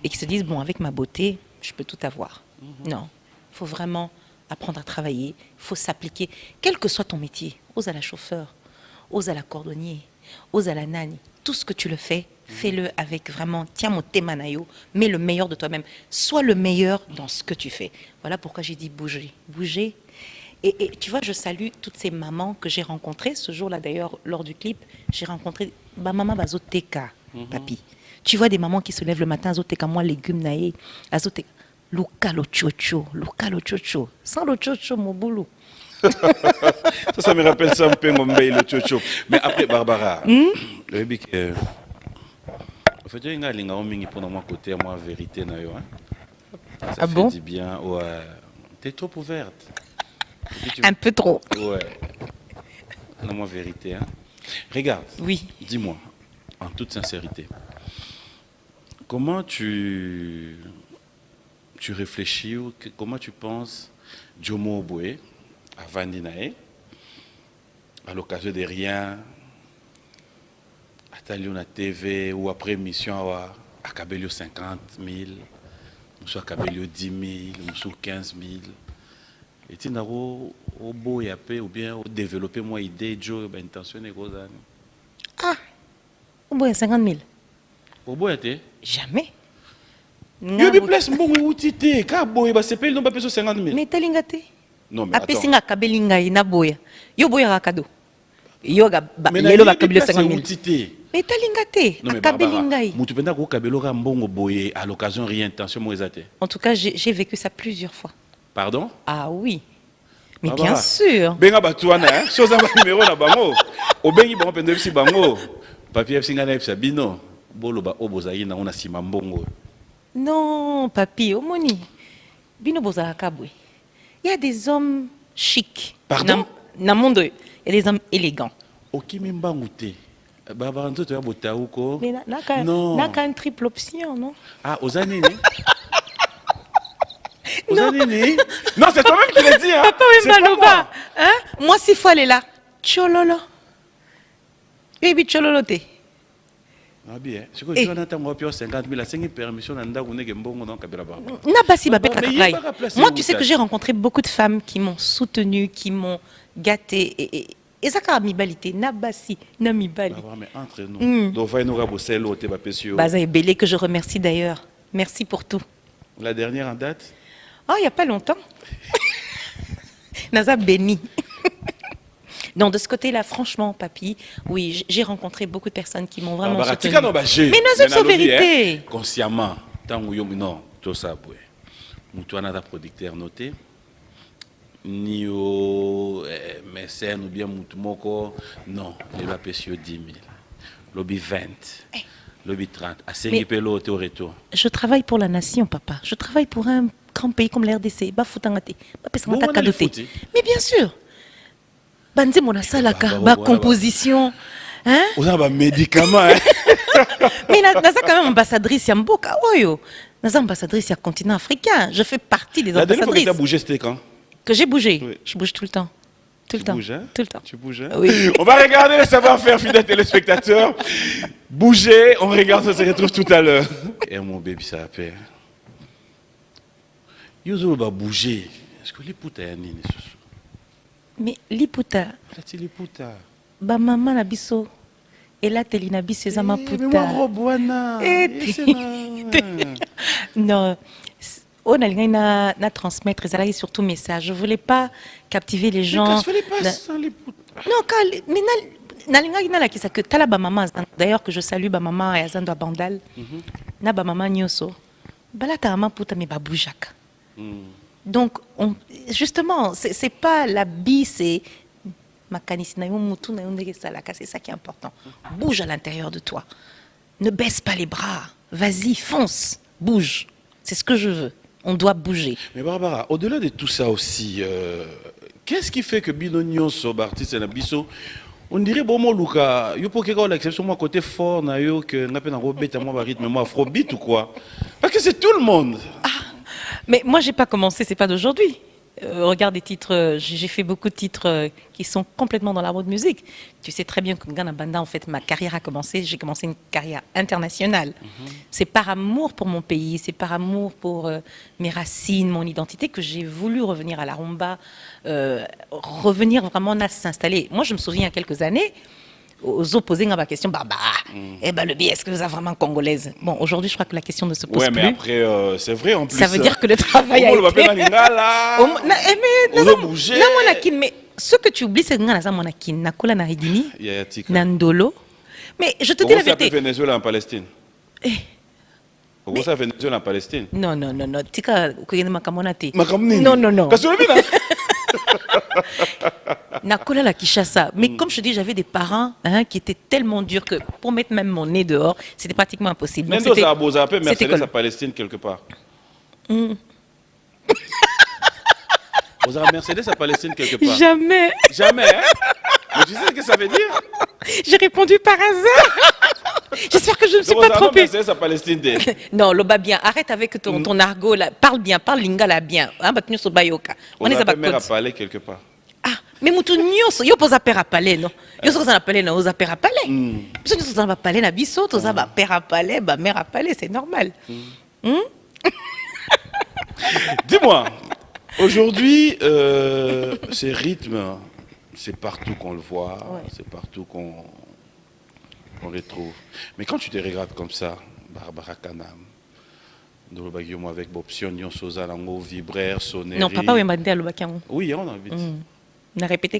et qui se disent, bon, avec ma beauté, je peux tout avoir. Non, il faut vraiment apprendre à travailler, il faut s'appliquer, quel que soit ton métier. Ose à la chauffeur, ose à la cordonnier, ose à la nanny. Tout ce que tu le fais, fais-le avec vraiment, tiens mon témanayo, mets le meilleur de toi-même. Sois le meilleur dans ce que tu fais. Voilà pourquoi j'ai dit bouger. Bouger. Et tu vois, je salue toutes ces mamans que j'ai rencontrées. Ce jour-là, d'ailleurs, lors du clip, j'ai rencontré maman Bazoteka, papi. Tu vois des mamans qui se lèvent le matin, Azoteka, moi, légumes naïe, Azoteka. Luka lo chocho. Sans le chocho, mon boulot. Ça me rappelle ça un peu, mon le chocho. Mais après, Barbara, le bic, en fait, il y a un linga pour moi côté, moi, vérité, na yo, hein. Ça Ah fait bon? du bien, ouais. T'es trop ouverte. Un peu trop. Ouais. Non, moi, vérité, hein. Regarde. Oui. Dis-moi, en toute sincérité, comment tu réfléchis ou comment tu penses Jomo Oboé à Vandinae, à l'occasion de rien, à Taliona TV ou après émission à Kabelio 50 000, ou à Kabelio 10 000, ou 15 000. Et tu n'as pas ou bien développer moi idée, Joe, intention et gros. Ah, au bout de 50 000. Au bout de Jamais. il y a des places où tu es, car boy, c'est pas le nombre de 50 000. Mais talingate. Non, mais Apesi attends. nga kabelinga ina boya. Yo boya rakado. Yo ga Mais yelo il y a ba des kabelo places 50 où 000. tu es. Mais talingate. Non, mais Akabelinga. tu peux pas kabelo ga mbongo boye à l'occasion rien intention moi ezate. En tout cas, j'ai vécu ça plusieurs fois. Pardon? Ah oui. Mais Barbara, bien sûr. Benga batuana, hein? Chose à numéro na bango. O bengi bango pende si bango. Papier singa na bino. Bolo ba obozayi na ona sima mbongo. Non, papi, omoni. Bino bozala kabwe. Il y a des hommes chics. Pardon? Na monde, il y a des hommes élégants. Okimi mbangu te. Barbara nzoto ya botauko. Mais non. n'a qu'une triple option, non? Ah, Ozanini. Ozanini. Non, c'est toi-même qui l'as dit, hein. Papa C'est pas Maloba, moi. hein? Moi, s'il faut aller là, tchololo. Baby tchololo te. Ah bien. C'est que Jonathan m'a payé 50 000 à 5 permission dans le mbongo dans Kabila Barbara. Nabasi Mais Babeka il y a Kakai. pas la place Moi, où tu sais t'as- que j'ai rencontré beaucoup de femmes qui m'ont soutenue, qui m'ont gâtée. Et ça, quand mibalité, Nabasi, Namibali. Barbara, mais entre nous. Donc, va nous raboter l'autre, Baza et Bélé, que je remercie d'ailleurs. Merci pour tout. La dernière en date? Oh, il n'y a pas longtemps. Naza béni. Non, de ce côté-là, franchement, papy, oui, j'ai rencontré beaucoup de personnes qui m'ont vraiment Barbara, soutenu. tika no ba jeu. Mais Naza, c'est vérité. Consciemment, tant que yo non, tout ça boy. Mutuana da producteur noté. Ni au mécène ou bien mutumoko, non, il va payer 10 000. Lobby 20. Lobby 30. À 5 pélos au retour. Je travaille pour la nation, papa. Je travaille pour un grand pays comme l'RDC. Bafutangate. Bon, on a le foot, hein. Mais bien sûr. Banze mona salaka, Bah, ba composition. Hein? On a un médicament. Hein? Mais naza quand même ambassadrice ya mboka oyo. Naza ambassadrice ya continent africain. Je fais partie des La dernière fois que tu as ambassadrices. bougé, c'était quand? Que j'ai bougé. Oui. Je bouge tout le temps. Tout le Tu temps. bouges, hein? Tout le temps. Tu bouges, hein? Oui. On va regarder le savoir-faire, fidèles téléspectateurs. Bougez, on regarde, on se retrouve tout à l'heure. Et mon bébé, ça appelle. Yozo va bouger. Est-ce que les putas y a nini? Mais liputa, Là-tu les putas? ba maman na biso. Elateli na biso eza Mais moi, maputa. Robwana. Non. On a na transmettre, ça là surtout message. Je voulais pas captiver les gens. Mais qu'est-ce que les pas sans les putas? Non, mais nalingaki nalakisa que tala ba maman d'ailleurs que je salue ba maman et azando à Bandal. Na ba maman nyoso. Bala ta maman puta me baboujaka. Donc justement, c'est pas l'habit, c'est c'est ça qui est important. Bouge à l'intérieur de toi. Ne baisse pas les bras. Vas-y, fonce, bouge. C'est ce que je veux. On doit bouger. Mais Barbara, au-delà de tout ça aussi, qu'est-ce qui fait que Binonio Sobartis et Nabiso, on dirait bon moi Luca, yo pour quelque l'exception moi côté fort na yo que n'a pas un robot à moi rythme moi afrobeat ou quoi? Parce que c'est tout le monde. Ah, mais moi j'ai pas commencé, c'est pas d'aujourd'hui. Regarde des titres, j'ai fait beaucoup de titres qui sont complètement dans la mode musique. Tu sais très bien que Ghana Banda, en fait, ma carrière a commencé, j'ai commencé une carrière internationale. C'est par amour pour mon pays, c'est par amour pour mes racines, mon identité que j'ai voulu revenir à la rumba, revenir vraiment à s'installer. Moi, je me souviens il y a quelques années, aux opposés à ma question, eh ben, le billet, est-ce que vous êtes vraiment congolaise? Bon, aujourd'hui, je crois que la question ne se pose plus. Ouais, mais après, c'est vrai en plus. Ça veut dire que le travail a été... Mais ce que tu oublies, c'est que Nakola Naridini, Nandolo. Mais je te dis la vérité. Pourquoi ça Venezuela en Palestine? Pourquoi ça Venezuela en Palestine? Non. Tika, Makamonati. Makamni. Non. Kasurabina. Nakola la Kishasa. Mais comme je te dis, j'avais des parents qui étaient tellement durs que pour mettre même mon nez dehors, c'était pratiquement impossible. Même si ça a beau appeler Mercedes à Palestine quelque part. Vous avez Mercedes à Palestine quelque part? Jamais. Jamais, hein? Mais tu sais ce que ça veut dire? J'ai répondu par hasard. J'espère que je ne me suis pas trompée. Mercedes à Palestine. Non, loba bien. Arrête avec ton argot là. Parle bien, parle lingala bien. On est à parler quelque part. Ah, mais moutou nyonso, yo posa père à palais, non? Yo so ça appelé na osa père à palais. Biso nyonso ça va palais na biso, to ça va père à palais, ba mère à palais, c'est normal. Dis-moi, aujourd'hui, ces rythmes, c'est partout qu'on le voit, c'est partout qu'on retrouve. Mais quand tu te regardes comme ça, Barbara Kanam, avec Bopsion, Nyon Sosa, Lango, Vibraire, Sonnerie... Non, papa, oui, m'a dit à l'Obakiango. Oui, on a envie de... On a répété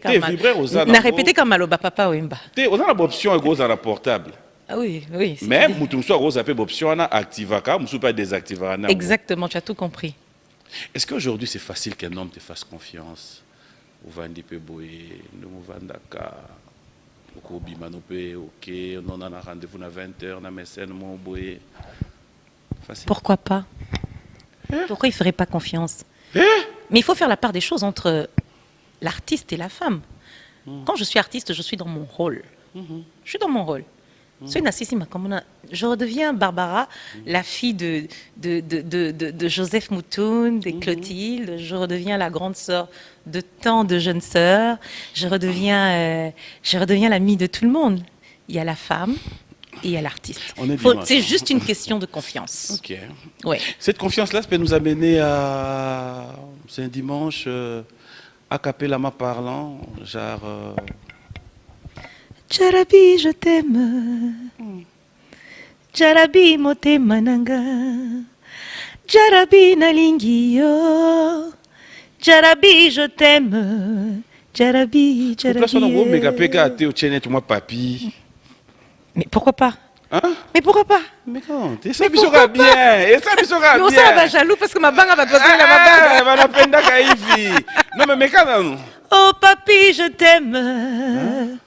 comme Maloba, papa, Wemba. On a l'option gros dans la portable. Ah oui. Mais nous sommes gros appelé option on a activaka, nous sommes pas désactiver. Exactement, tu as tout compris. Est-ce qu'aujourd'hui c'est facile qu'un homme te fasse confiance? Ou Vandi Peboé, nous Vandaka, au Bimanope, ok, on a un rendez-vous à 20h, on a mes scènes, mon boé. Pourquoi pas? Pourquoi il ne ferait pas confiance? Mais il faut faire la part des choses entre l'artiste et la femme. Quand je suis artiste, je suis dans mon rôle. Je suis dans mon rôle. Je redeviens Barbara, la fille de Joseph Moutoun, de Clotilde. Je redeviens la grande sœur de tant de jeunes sœurs. Je redeviens l'amie de tout le monde. Il y a la femme et il y a l'artiste. C'est juste une question de confiance. Ok. Ouais. Cette confiance-là, ça peut nous amener à... C'est un dimanche... a cappella ma parlant, genre... Jarabi, je t'aime. Jarabi, motema nanga. Jarabi, nalingi yo. Jarabi, je t'aime. Jarabi. Mais pourquoi pas? Hein? Mais pourquoi pas? Mais quand? Et ça, il sera bien. Et ça, il sera bien. Mais ça va jaloux parce que ma banga va doser la banga. Non, mais quand? Oh, papi, je t'aime.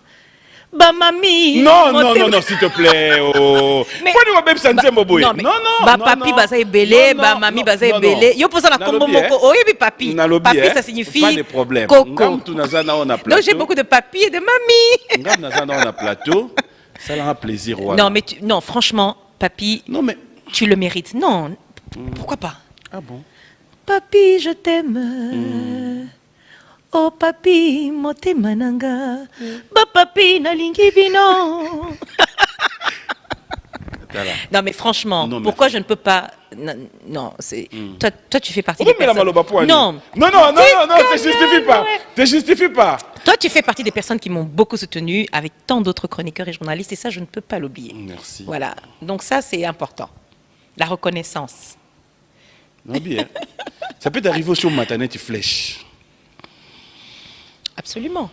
Bah, mamie. Non, s'il te plaît. Oh. Pourquoi nous sentir Moboy? Non. Bah, papi, bah, ça est belé. Bah, mamie, bah, ça est belé. Yo, pour ça, la combo moko. Oh, et papi. Papi, ça signifie. Pas de problème. Coco. Donc, j'ai beaucoup de papi et de mamie. On a plateau. Ça leur a plaisir. Non, mais non, franchement, papi, tu le mérites. Non, pourquoi pas? Ah bon? Papi, je t'aime. Oh, papi, motema nanga. Ba, papi, nalingi bino. Non, mais franchement, pourquoi je ne peux pas... Non, c'est... Toi, tu fais partie des personnes... Non, te justifie pas. Toi, tu fais partie des personnes qui m'ont beaucoup soutenu avec tant d'autres chroniqueurs et journalistes, et ça, je ne peux pas l'oublier. Merci. Voilà, donc ça, c'est important. La reconnaissance. Non, bien. Ça peut t'arriver aussi au matin, tu flèches. Absolument.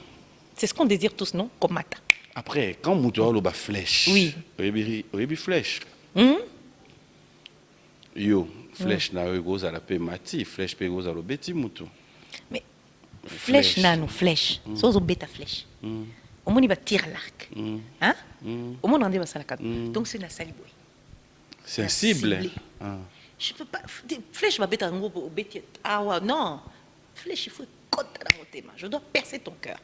C'est ce qu'on désire tous, non? Comme Mata. Après, quand Moutoua a flèche, Oui. oui, flèche. Hmm? Yo, flèche na goes à la paix mati, flèche pe goes à l'obeti Moutou. Mais flèche, nano, flèche. C'est aux bêta flèche. Au moins, il va tirer à l'arc. Hein? Au moins, on en dit, ça la donc, c'est la saliboy. Sensible. Ah. Je peux pas. Flèche va bêta en gros, ah ouais, non. Flèche, il faut côté dans mon thème. Je dois percer ton cœur.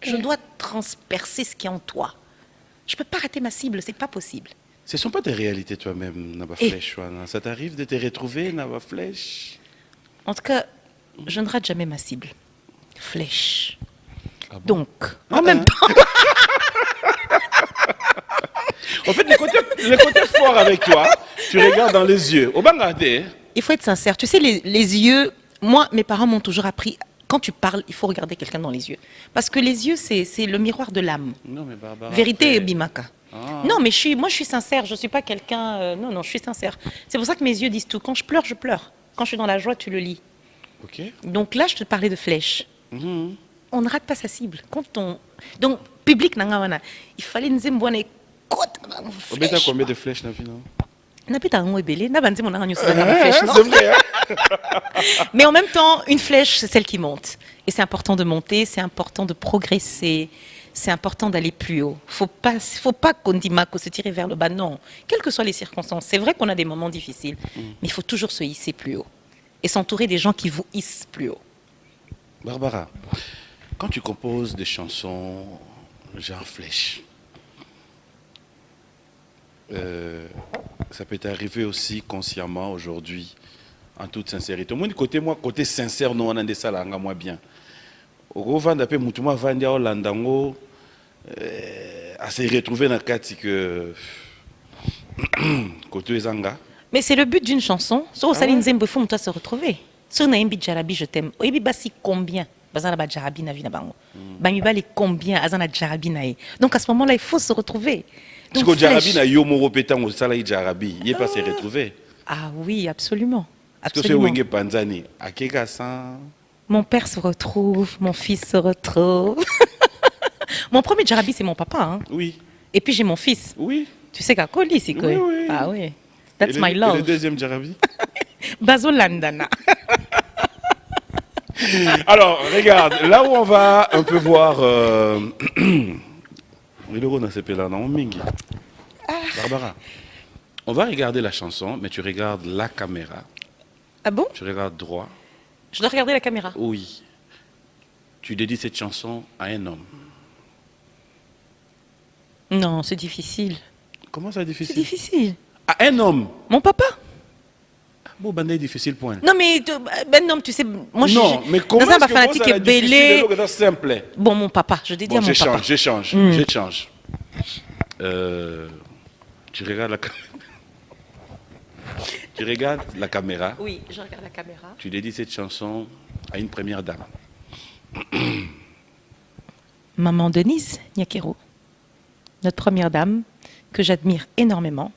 Je dois transpercer ce qui est en toi. Je peux pas rater ma cible, c'est pas possible. Ce ne sont pas tes réalités toi-même, Naba Flèche. Ça t'arrive de te retrouver, Naba Flèche? En tout cas, je ne rate jamais ma cible. Flèche. Ah bon? Donc, en même temps. En fait, le côté fort avec toi, tu regardes dans les yeux. Au Bangladesh. Il faut être sincère. Tu sais, les yeux, moi, mes parents m'ont toujours appris, quand tu parles, il faut regarder quelqu'un dans les yeux. Parce que les yeux, c'est le miroir de l'âme. Non, mais Barbara. Vérité et Bimaka. Ah. Non, mais moi, je suis sincère. Je ne suis pas quelqu'un... non, je suis sincère. C'est pour ça que mes yeux disent tout. Quand je pleure, je pleure. Quand je suis dans la joie, tu le lis. Ok. Donc là, je te parlais de flèche. Mhm. On ne rate pas sa cible. Donc, public, il fallait nous aimer. Obeta combien de flèches dans la vie, non? C'est vrai, hein? Mais en même temps, une flèche, c'est celle qui monte. Et c'est important de monter, c'est important de progresser, c'est important d'aller plus haut. Faut pas qu'on dise Mako se tirer vers le bas, non. Quelles que soient les circonstances, c'est vrai qu'on a des moments difficiles, mais il faut toujours se hisser plus haut. Et s'entourer des gens qui vous hissent plus haut. Barbara, quand tu composes des chansons genre flèche, ça peut t'arriver aussi consciemment aujourd'hui, en toute sincérité. Au moins, côté sincère, nous on a des salles, moi bien. Au vent d'après Moutouma Vandia au Landango, à se retrouver dans le cas que côté Zanga. Mais c'est le but d'une chanson. So, Saline Zembo, il faut se retrouver. So, Naimbi Jarabi, je t'aime. Oyebi basi combien? Bazana ba Jarabi na vina bango. Bamiba les combien? Azana Jarabi na e. Donc à ce moment-là, il faut se retrouver. Parce que Jarabi na yo moro pétan au salai Jarabi, il est pas se retrouver. Ah oui, absolument. Parce que c'est Wenge Panzani, à Kekasan. Mon père se retrouve, mon fils se retrouve. Mon premier Jarabi, c'est mon papa. Hein. Oui. Et puis j'ai mon fils. Oui. Tu sais qu'à Koli, c'est quoi? Oui. Ah oui. That's my love. Et le deuxième Jarabi? Bazo Landana. Alors, regarde, là où on va un peu voir... Barbara, on va regarder la chanson, mais tu regardes la caméra. Ah bon? Tu regardes droit. Je dois regarder la caméra. Oui. Tu dédies cette chanson à un homme. Non, c'est difficile. Comment ça, difficile? C'est difficile. À un homme? Mon papa? Bon, ben, c'est difficile, point. Non, mais ben non, tu sais, moi non, mais comment est-ce que fanatique ça est belé. Simple. Bon, mon papa, je dédie à mon papa. J'échange. Tu regardes la caméra. Tu regardes la caméra. Oui, je regarde la caméra. Tu dédies cette chanson à une première dame. Maman Denise Nyakero, notre première dame, que j'admire énormément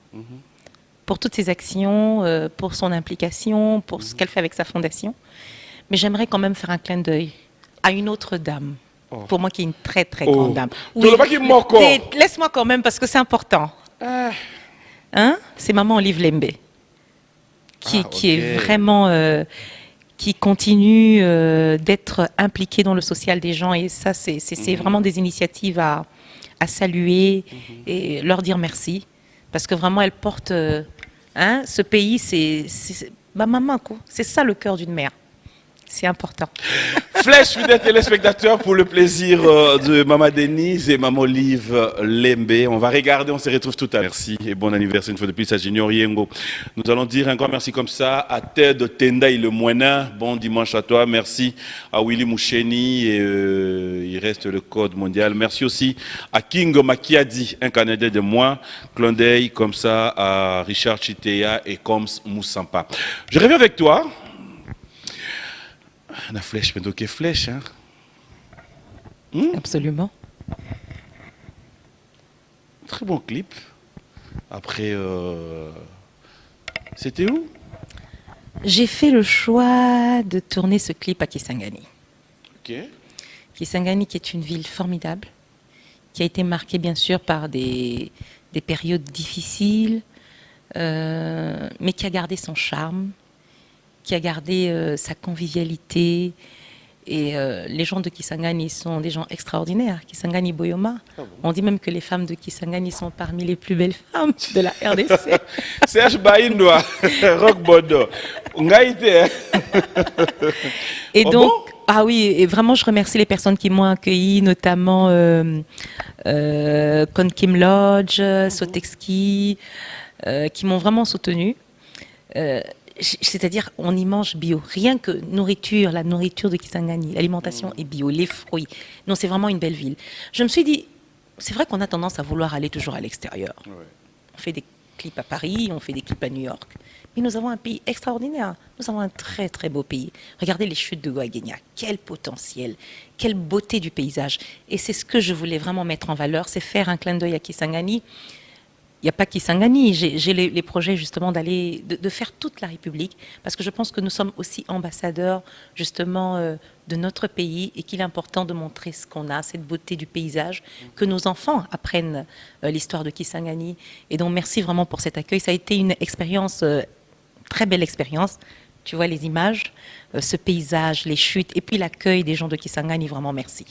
pour toutes ses actions, pour son implication, pour ce qu'elle fait avec sa fondation. Mais j'aimerais quand même faire un clin d'œil à une autre dame. Oh. Pour moi, qui est une très très grande dame. Oui, laisse-moi quand même parce que c'est important. Hein? C'est maman Olive Lembe. Qui est vraiment, qui continue d'être impliquée dans le social des gens. Et ça, c'est vraiment des initiatives à saluer et leur dire merci. Parce que vraiment, elle porte... ce pays, c'est ma maman, quoi. C'est ça le cœur d'une mère. C'est important. Flèche, fidèles téléspectateurs, pour le plaisir de Maman Denise et Maman Olive Lembe. On va regarder, on se retrouve tout à l'heure. Merci et bon anniversaire une fois de plus à Junior Yengo. Nous allons dire un grand merci comme ça à Ted Tenda et le Moina. Bon dimanche à toi. Merci à Willy Moucheni et il reste le code mondial. Merci aussi à King Makiadi, un Canadien de moi. Clin d'œil comme ça à Richard Chitea et Coms Moussampa. Je reviens avec toi. La flèche, mais donc flèche, hein? Absolument. Très bon clip. Après, c'était où? J'ai fait le choix de tourner ce clip à Kisangani. Ok. Kisangani qui est une ville formidable, qui a été marquée bien sûr par des périodes difficiles, mais qui a gardé son charme, qui a gardé sa convivialité. Et les gens de Kisangani sont des gens extraordinaires. Kisangani Boyoma, on dit même que les femmes de Kisangani sont parmi les plus belles femmes de la RDC. Serge Baïndoa, Rock Bodo. Et donc, ah oui, et vraiment, je remercie les personnes qui m'ont accueilli, notamment Kon Kim Lodge, Sotexki, qui m'ont vraiment soutenue. C'est-à-dire, on y mange bio. Rien que nourriture, la nourriture de Kisangani, l'alimentation est bio, les fruits. Non, c'est vraiment une belle ville. Je me suis dit, c'est vrai qu'on a tendance à vouloir aller toujours à l'extérieur. Ouais. On fait des clips à Paris, on fait des clips à New York. Mais nous avons un pays extraordinaire. Nous avons un très, très beau pays. Regardez les chutes de Guaguenia. Quel potentiel, quelle beauté du paysage. Et c'est ce que je voulais vraiment mettre en valeur, c'est faire un clin d'œil à Kisangani. Il n'y a pas Kisangani, j'ai les projets justement de faire toute la République, parce que je pense que nous sommes aussi ambassadeurs justement de notre pays et qu'il est important de montrer ce qu'on a, cette beauté du paysage, que nos enfants apprennent l'histoire de Kisangani. Et donc merci vraiment pour cet accueil. Ça a été une expérience, très belle expérience. Tu vois les images, ce paysage, les chutes et puis l'accueil des gens de Kisangani, vraiment merci.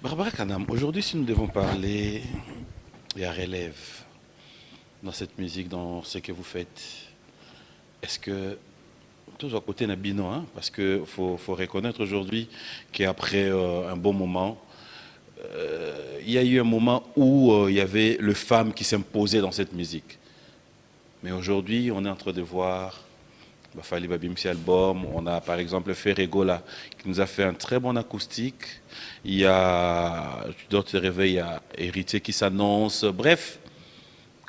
Barbara Kanam, aujourd'hui si nous devons parler... Il y a relève dans cette musique, dans ce que vous faites. Est-ce que, tous à côté Nabino, hein, parce qu'il faut reconnaître aujourd'hui qu'après un bon moment, il y a eu un moment où il y avait le femme qui s'imposait dans cette musique. Mais aujourd'hui, on est en train de voir Bafali Babimsi album. On a par exemple Ferregola qui nous a fait un très bon acoustique. Il y a d'autres réveils, il y a Héritier qui s'annonce. Bref,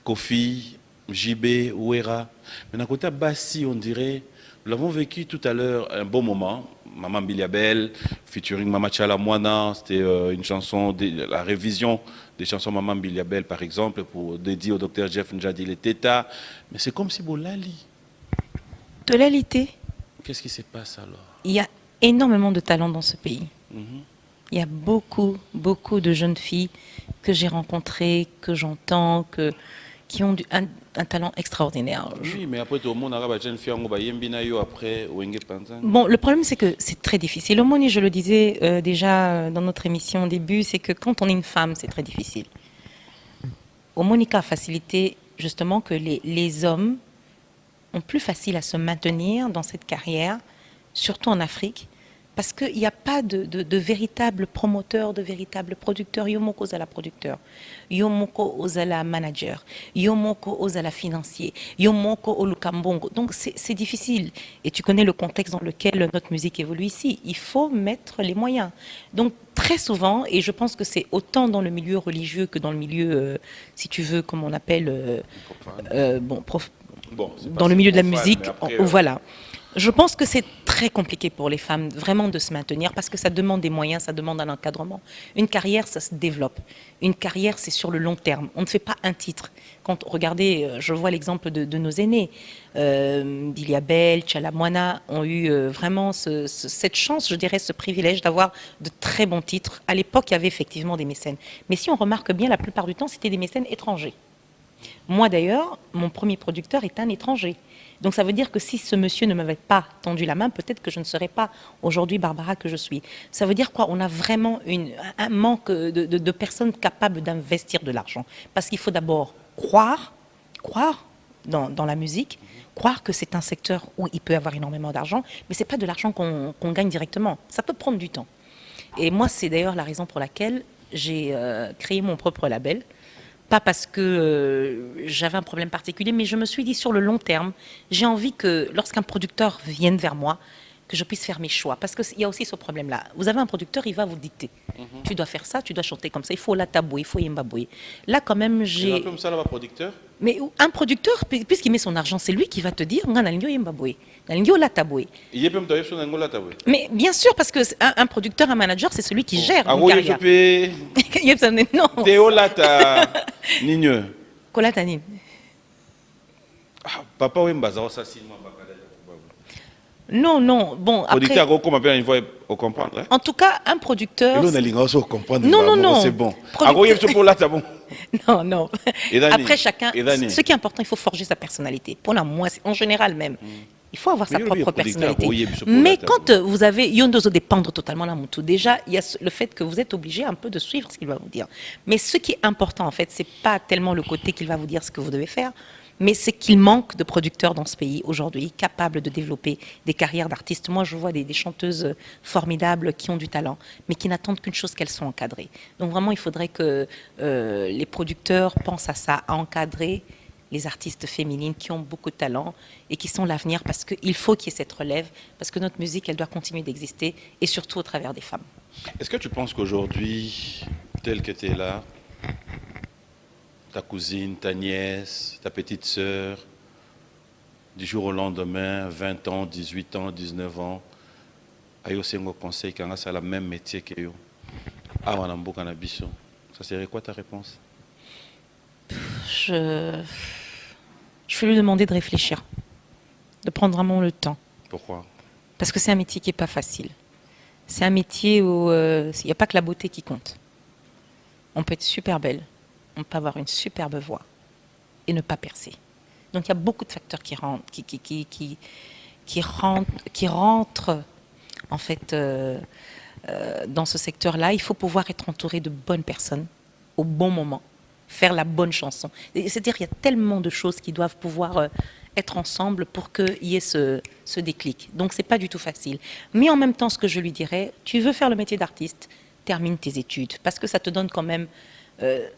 Kofi, JB, Ouera. Mais d'un côté, Bassi, on dirait, nous l'avons vécu tout à l'heure, un bon moment. Maman Biliabel, featuring Mama Tchala Moana, c'était une chanson, la révision des chansons Maman Biliabel, par exemple, pour dédier au docteur Jeff Njadi les Teta. Mais c'est comme si Bolali. De l'alité. Qu'est-ce qui se passe alors? Il y a énormément de talent dans ce pays. Il y a beaucoup, beaucoup de jeunes filles que j'ai rencontrées, que j'entends, qui ont un talent extraordinaire. Oui, mais après tout le monde a une jeune fille après. Bon, le problème c'est que c'est très difficile. Au moins, je le disais déjà dans notre émission au début, c'est que quand on est une femme, c'est très difficile. Au Monica a facilité justement que les hommes ont plus facile à se maintenir dans cette carrière, surtout en Afrique, parce qu'il n'y a pas de véritables promoteurs, de véritables producteurs. Yomoko Ozala producteur, Yomoko Ozala manager, Yomoko Ozala financier, Yomoko Olukambongo. Donc c'est difficile. Et tu connais le contexte dans lequel notre musique évolue ici. Il faut mettre les moyens. Donc très souvent, et je pense que c'est autant dans le milieu religieux que dans le milieu, si tu veux, comme on appelle, dans le milieu de la musique, voilà. Je pense que c'est très compliqué pour les femmes vraiment de se maintenir parce que ça demande des moyens, ça demande un encadrement. Une carrière, ça se développe. Une carrière, c'est sur le long terme. On ne fait pas un titre. Regardez, je vois l'exemple de nos aînés. Biliabel, Tchala Moana ont eu vraiment cette chance, je dirais, ce privilège d'avoir de très bons titres. À l'époque, il y avait effectivement des mécènes. Mais si on remarque bien, la plupart du temps, c'était des mécènes étrangers. Moi d'ailleurs, mon premier producteur est un étranger. Donc ça veut dire que si ce monsieur ne m'avait pas tendu la main, peut-être que je ne serais pas aujourd'hui Barbara que je suis. Ça veut dire quoi? On a vraiment un manque de personnes capables d'investir de l'argent. Parce qu'il faut d'abord croire dans la musique, croire que c'est un secteur où il peut y avoir énormément d'argent, mais ce n'est pas de l'argent qu'on gagne directement. Ça peut prendre du temps. Et moi, c'est d'ailleurs la raison pour laquelle j'ai créé mon propre label. Pas parce que j'avais un problème particulier, mais je me suis dit sur le long terme, j'ai envie que lorsqu'un producteur vienne vers moi, que je puisse faire mes choix. Parce qu'il y a aussi ce problème-là. Vous avez un producteur, il va vous dicter. Tu dois faire ça, tu dois chanter comme ça, il faut la tabouer, il faut yembabouer. Là, quand même, j'ai... comme ça, là, un producteur? Mais un producteur, puisqu'il met son argent, c'est lui qui va te dire, mais bien sûr, parce qu'un producteur, un manager, c'est celui qui gère une carrière. Non. Papa, Non, non. Bon, Producteur, après, comment bien il va comprendre. Hein? en tout cas, un producteur... Et là, on a l'ingénieur comprendre. Non, non, non. C'est bon. Producteur- Ah, pour là, c'est bon. Non, non. Et Dani, Après, chacun... et Dani. Ce qui est important, il faut forger sa personnalité. Pour la moi, en général même. Il faut avoir sa Mais propre oui, producteur, personnalité. oui, monsieur Mais Paulata. quand vous avez Yondozo dépendre totalement là, tout, déjà, il y a le fait que vous êtes obligé un peu de suivre ce qu'il va vous dire. Mais ce qui est important, en fait, c'est pas tellement le côté qu'il va vous dire ce que vous devez faire, mais c'est qu'il manque de producteurs dans ce pays aujourd'hui capables de développer des carrières d'artistes. Moi, je vois des chanteuses formidables qui ont du talent, mais qui n'attendent qu'une chose, qu'elles soient encadrées. Donc vraiment, il faudrait que les producteurs pensent à ça, à encadrer les artistes féminines qui ont beaucoup de talent et qui sont l'avenir, parce qu'il faut qu'il y ait cette relève, parce que notre musique, elle doit continuer d'exister, et surtout au travers des femmes. Est-ce que tu penses qu'aujourd'hui, tel que tu es là, ta cousine, ta nièce, ta petite sœur, du jour au lendemain, 20 ans, 18 ans, 19 ans, ayo sengo conseil quand ça a le même métier que yo. Ah, on a beaucoup en ambition. Ça serait quoi ta réponse? Je vais lui demander de réfléchir, de prendre vraiment le temps, Pourquoi? parce que c'est un métier qui n'est pas facile. C'est un métier où il n'y a pas que la beauté qui compte. On peut être super belle, on peut avoir une superbe voix et ne pas percer. Donc il y a beaucoup de facteurs qui rentrent en fait dans ce secteur-là. Il faut pouvoir être entouré de bonnes personnes au bon moment, faire la bonne chanson. C'est-à-dire qu'il y a tellement de choses qui doivent pouvoir être ensemble pour qu'il y ait ce déclic. Donc c'est pas du tout facile. Mais en même temps, ce que je lui dirais, tu veux faire le métier d'artiste, termine tes études, parce que ça te donne quand même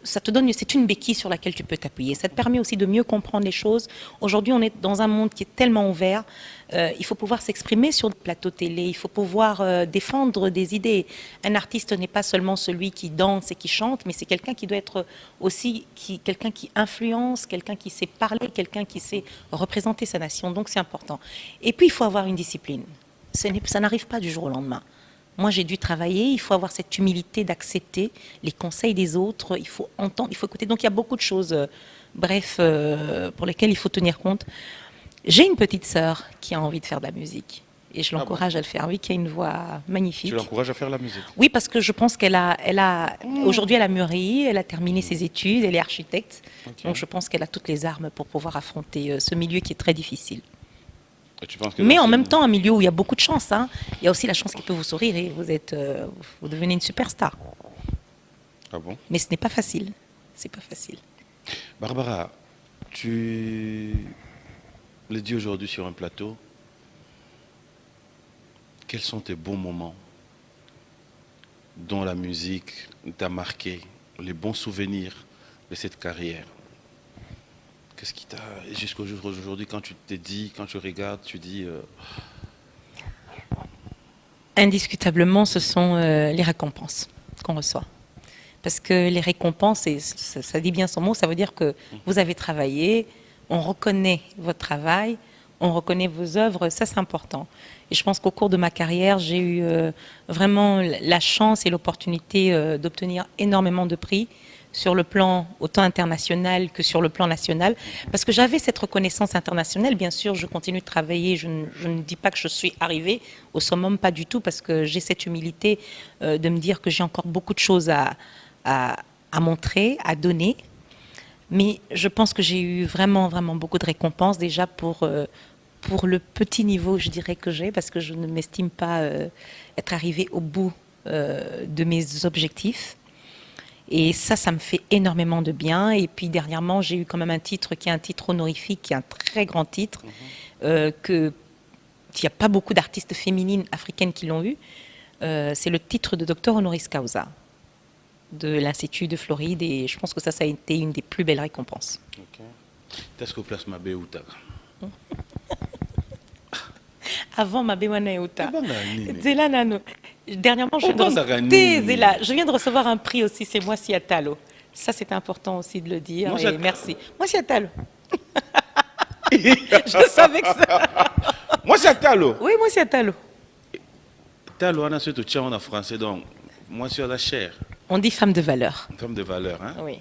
c'est une béquille sur laquelle tu peux t'appuyer. Ça te permet aussi de mieux comprendre les choses. Aujourd'hui, on est dans un monde qui est tellement ouvert. Il faut pouvoir s'exprimer sur le plateau télé. Il faut pouvoir défendre des idées. Un artiste n'est pas seulement celui qui danse et qui chante, mais c'est quelqu'un qui doit être aussi quelqu'un qui influence, quelqu'un qui sait parler, quelqu'un qui sait représenter sa nation. Donc, c'est important. Et puis, il faut avoir une discipline. Ça n'arrive pas du jour au lendemain. Moi, j'ai dû travailler, il faut avoir cette humilité d'accepter les conseils des autres, il faut entendre, il faut écouter. Donc, il y a beaucoup de choses, pour lesquelles il faut tenir compte. J'ai une petite sœur qui a envie de faire de la musique. Et je l'encourage à le faire, oui, qui a une voix magnifique. Tu l'encourages à faire la musique? Oui, parce que je pense aujourd'hui, elle a mûri, elle a terminé ses études, elle est architecte. Okay. Donc, je pense qu'elle a toutes les armes pour pouvoir affronter ce milieu qui est très difficile. Mais en même temps, un milieu où il y a beaucoup de chance. Hein. Il y a aussi la chance qui peut vous sourire et vous devenez une superstar. Ah bon? Mais ce n'est pas facile. C'est pas facile. Barbara, tu le dis aujourd'hui sur un plateau. Quels sont tes bons moments dont la musique t'a marqué, les bons souvenirs de cette carrière? Qu'est-ce qui t'a, jusqu'au jour d'aujourd'hui, quand tu t'es dit, quand tu regardes, tu dis... Indiscutablement, ce sont les récompenses qu'on reçoit. Parce que les récompenses, et ça dit bien son mot, ça veut dire que vous avez travaillé, on reconnaît votre travail, on reconnaît vos œuvres, ça c'est important. Et je pense qu'au cours de ma carrière, j'ai eu vraiment la chance et l'opportunité d'obtenir énormément de prix, sur le plan autant international que sur le plan national, parce que j'avais cette reconnaissance internationale. Bien sûr, je continue de travailler, je ne dis pas que je suis arrivée au summum, pas du tout, parce que j'ai cette humilité de me dire que j'ai encore beaucoup de choses à montrer, à donner. Mais je pense que j'ai eu vraiment, vraiment beaucoup de récompenses déjà pour le petit niveau, je dirais, que j'ai, parce que je ne m'estime pas être arrivée au bout de mes objectifs. Et ça me fait énormément de bien. Et puis dernièrement, j'ai eu quand même un titre qui est un titre honorifique, qui est un très grand titre, qu'il n'y a pas beaucoup d'artistes féminines africaines qui l'ont eu. C'est le titre de docteur honoris causa de l'Institut de Floride. Et je pense que ça a été une des plus belles récompenses. Qu'est-ce que place ma béouta? Avant ma béwana euta. Dernièrement, je viens de recevoir un prix aussi, c'est Moissi Atalo. Ça, c'est important aussi de le dire. Et merci. Moissi Atalo. Je savais que ça. Moissi Atalo? Oui, Moissi Atalo. Talo, on a surtout tchao en français, donc moi sur la chair. On dit femme de valeur. Femme de valeur, hein? Oui.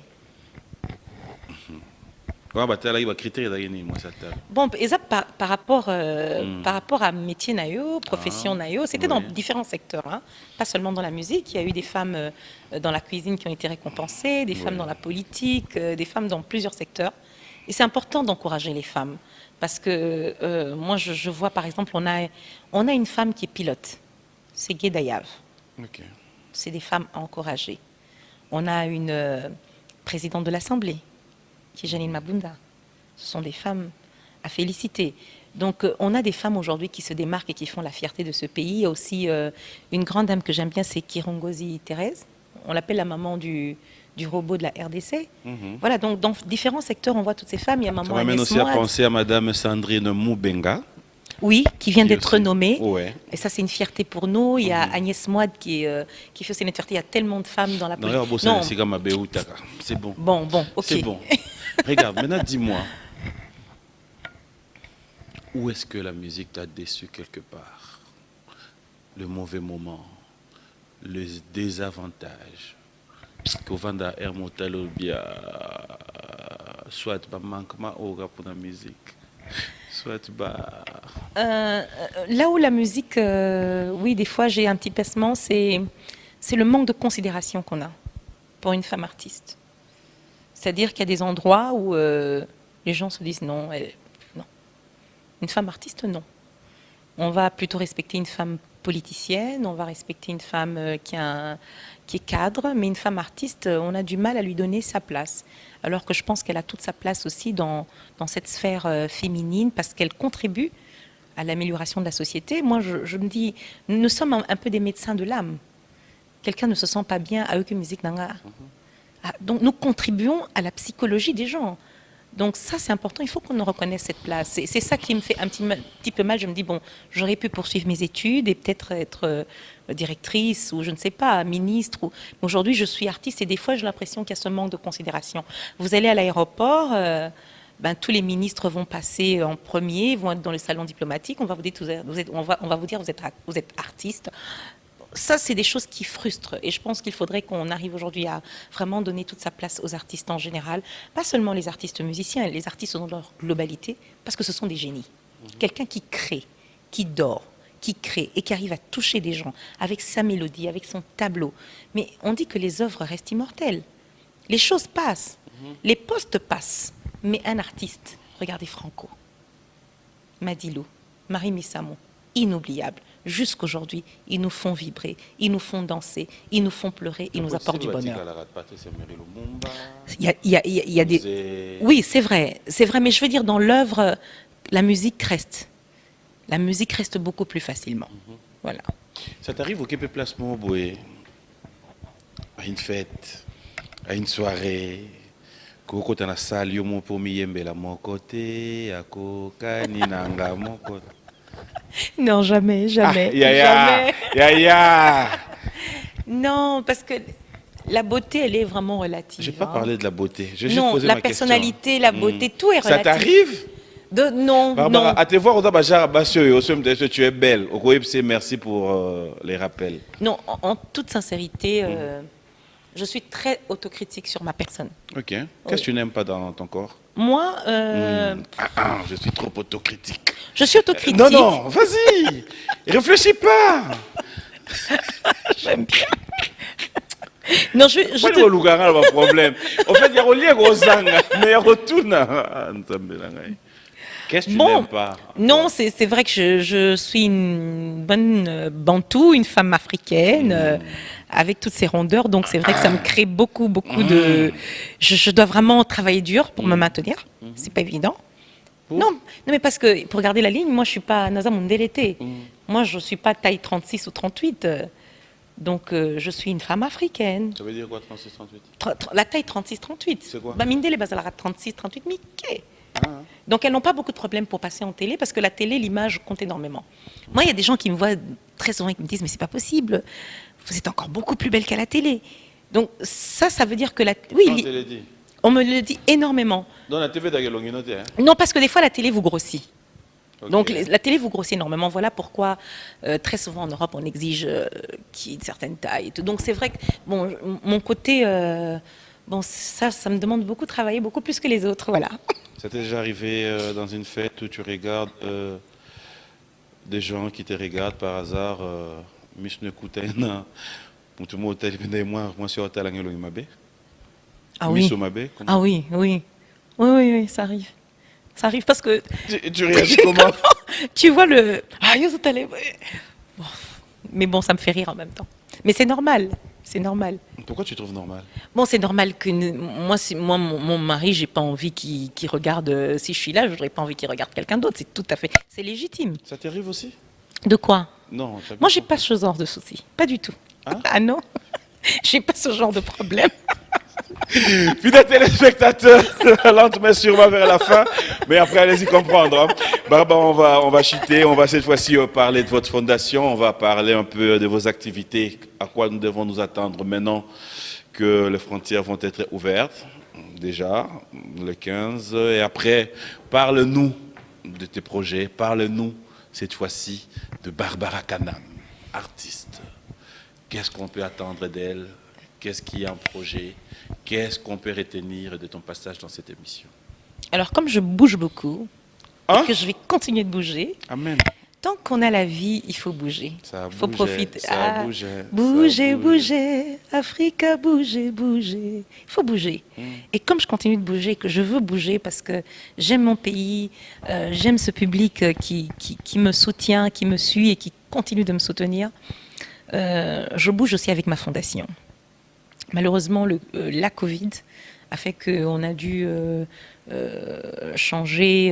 Ouais, bah, là, il va critère d'agir, moi, ça t'a. Bon, et ça, par rapport à métier naïo, profession naïo, c'était dans oui. différents secteurs, hein. Pas seulement dans la musique. Il y a eu des femmes dans la cuisine qui ont été récompensées, des femmes dans la politique, des femmes dans plusieurs secteurs. Et c'est important d'encourager les femmes. Parce que moi, je vois, par exemple, on a une femme qui est pilote. C'est Gué Dayav. Ok. C'est des femmes à encourager. On a une présidente de l'Assemblée, qui est Janine Mabunda. Ce sont des femmes à féliciter. Donc, on a des femmes aujourd'hui qui se démarquent et qui font la fierté de ce pays. Il y a aussi une grande dame que j'aime bien, c'est Kirongozi Thérèse. On l'appelle la maman du robot de la RDC. Voilà, donc dans différents secteurs, on voit toutes ces femmes. Il y a Ça maman m'amène Agnès aussi à Moad, penser à Madame Sandrine Moubenga. oui, qui vient Qui d'être aussi. nommée. Ouais. Et ça, c'est une fierté pour nous. Il y a Agnès Moad qui fait aussi une fierté. Il y a tellement de femmes dans la Non, politique. regarde, c'est comme ma Béoutaka. C'est bon. Bon, ok. C'est bon. Regarde, maintenant dis-moi, où est-ce que la musique t'a déçu quelque part? Le mauvais moment, le désavantage. Kovanda Hermotalo Bia, soit ba manquement au rap pour la musique, soit ba. Là où la musique, oui, des fois j'ai un petit pincement, c'est le manque de considération qu'on a pour une femme artiste. C'est-à-dire qu'il y a des endroits où les gens se disent non, non. Une femme artiste, non. On va plutôt respecter une femme politicienne, on va respecter une femme qui est cadre, mais une femme artiste, on a du mal à lui donner sa place. Alors que je pense qu'elle a toute sa place aussi dans cette sphère féminine, parce qu'elle contribue à l'amélioration de la société. Moi, je me dis, nous sommes un peu des médecins de l'âme. Quelqu'un ne se sent pas bien à eux que musique nanga. Donc nous contribuons à la psychologie des gens. Donc ça, c'est important, il faut qu'on nous reconnaisse cette place. C'est ça qui me fait un petit peu mal. Je me dis, bon, j'aurais pu poursuivre mes études et peut-être être directrice ou je ne sais pas, ministre. Mais aujourd'hui, je suis artiste et des fois, j'ai l'impression qu'il y a ce manque de considération. Vous allez à l'aéroport, tous les ministres vont passer en premier, vont être dans le salon diplomatique, on va vous dire, on va vous dire, vous êtes artiste. Ça, c'est des choses qui frustrent. Et je pense qu'il faudrait qu'on arrive aujourd'hui à vraiment donner toute sa place aux artistes en général. Pas seulement les artistes musiciens, les artistes dans leur globalité, parce que ce sont des génies. Quelqu'un qui crée, qui dort, qui crée et qui arrive à toucher des gens avec sa mélodie, avec son tableau. Mais on dit que les œuvres restent immortelles. Les choses passent. Les postes passent. Mais un artiste, regardez Franco, Madilou, Marie Missamo, inoubliable. Jusqu'aujourd'hui, ils nous font vibrer, ils nous font danser, ils nous font pleurer, ils nous apportent du bonheur. Il y a des... Oui, c'est vrai, mais je veux dire, dans l'œuvre, la musique reste. La musique reste beaucoup plus facilement. Voilà. Ça t'arrive au Québec placement à une fête, à une soirée, Koko tu na salle yo mo pour miyembe la mon côté, à Koka ni nanga mon côté. Non, jamais. Yaya. Non, parce que la beauté, elle est vraiment relative. Je n'ai pas parlé de la beauté. Non, la personnalité, la beauté, tout est relatif. Ça t'arrive? Non. À te voir, tu es belle. Merci pour les rappels. Non, en toute sincérité, je suis très autocritique sur ma personne. Ok. Qu'est-ce que tu n'aimes pas dans ton corps? Moi, je suis trop autocritique. Je suis autocritique. Non, vas-y. Réfléchis pas. J'aime bien. Non, je pas le problème. En fait, il y a un lien aux anges, mais il y a retourne. Qu'est-ce que tu n'aimes pas? Non, c'est vrai que je suis une bonne bantou, une femme africaine, avec toutes ces rondeurs. Donc c'est vrai que ça me crée beaucoup de... Je dois vraiment travailler dur pour me maintenir. C'est pas évident. Non, mais parce que pour garder la ligne, moi je suis pas Naza Mundelete. Moi je suis pas taille 36 ou 38. Donc je suis une femme africaine. Ça veut dire quoi 36-38? La taille 36-38. C'est quoi? Mindele Bazalara 36-38, Mickey. Donc elles n'ont pas beaucoup de problèmes pour passer en télé parce que la télé, l'image compte énormément. Moi, il y a des gens qui me voient très souvent et qui me disent mais c'est pas possible, vous êtes encore beaucoup plus belle qu'à la télé. Donc ça veut dire que on me le dit énormément. Dans la TV, hein? Non, parce que des fois la télé vous grossit. Okay. Donc la télé vous grossit énormément. Voilà pourquoi très souvent en Europe on exige qu'il y ait une certaine taille. Et tout. Donc c'est vrai que mon côté, ça me demande beaucoup de travailler, beaucoup plus que les autres. Voilà. Ça t'est déjà arrivé dans une fête où tu regardes des gens qui te regardent par hasard, Miss Nekutena, pour tout le monde, moi, sur Hôtel Angelo Imabe, Ah Miss oui. Omabe, Ah oui, oui. Oui, oui, oui, ça arrive. Ça arrive parce que tu réagis comment? tu vois le. Ah, yo, ça allait- Bon. Mais bon, ça me fait rire en même temps. Mais c'est normal. C'est normal. Pourquoi tu trouves normal? Bon, c'est normal que moi, moi mon mari, j'ai pas envie qu'il regarde. Si je suis là, je n'aurais pas envie qu'il regarde quelqu'un d'autre. C'est tout à fait. C'est légitime. Ça t'arrive aussi? De quoi? Non. Moi, j'ai pas ce genre de soucis. Pas du tout. Hein? Ah non? J'ai pas ce genre de problème. Fidèles téléspectateurs, lentement sûrement vers la fin, mais après allez-y comprendre. Hein. Barbara, on va chuter, on va cette fois-ci parler de votre fondation, on va parler un peu de vos activités, à quoi nous devons nous attendre maintenant que les frontières vont être ouvertes, déjà, le 15, et après, parle-nous de tes projets, parle-nous cette fois-ci de Barbara Kanam, artiste. Qu'est-ce qu'on peut attendre d'elle? Qu'est-ce qu'il y a en projet? Qu'est-ce qu'on peut retenir de ton passage dans cette émission? Alors, comme je bouge beaucoup, Hein? et que je vais continuer de bouger, Amen. tant qu'on a la vie, il faut bouger. Ça Il faut bougeait, profiter. ça bougeait, Bouger, ça bougeait. bouger, Africa, bouger, bouger. Il faut bouger. Et comme je continue de bouger, que je veux bouger parce que j'aime mon pays, j'aime ce public qui me soutient, qui me suit et qui continue de me soutenir, je bouge aussi avec ma fondation. Malheureusement, la Covid a fait qu'on a dû changer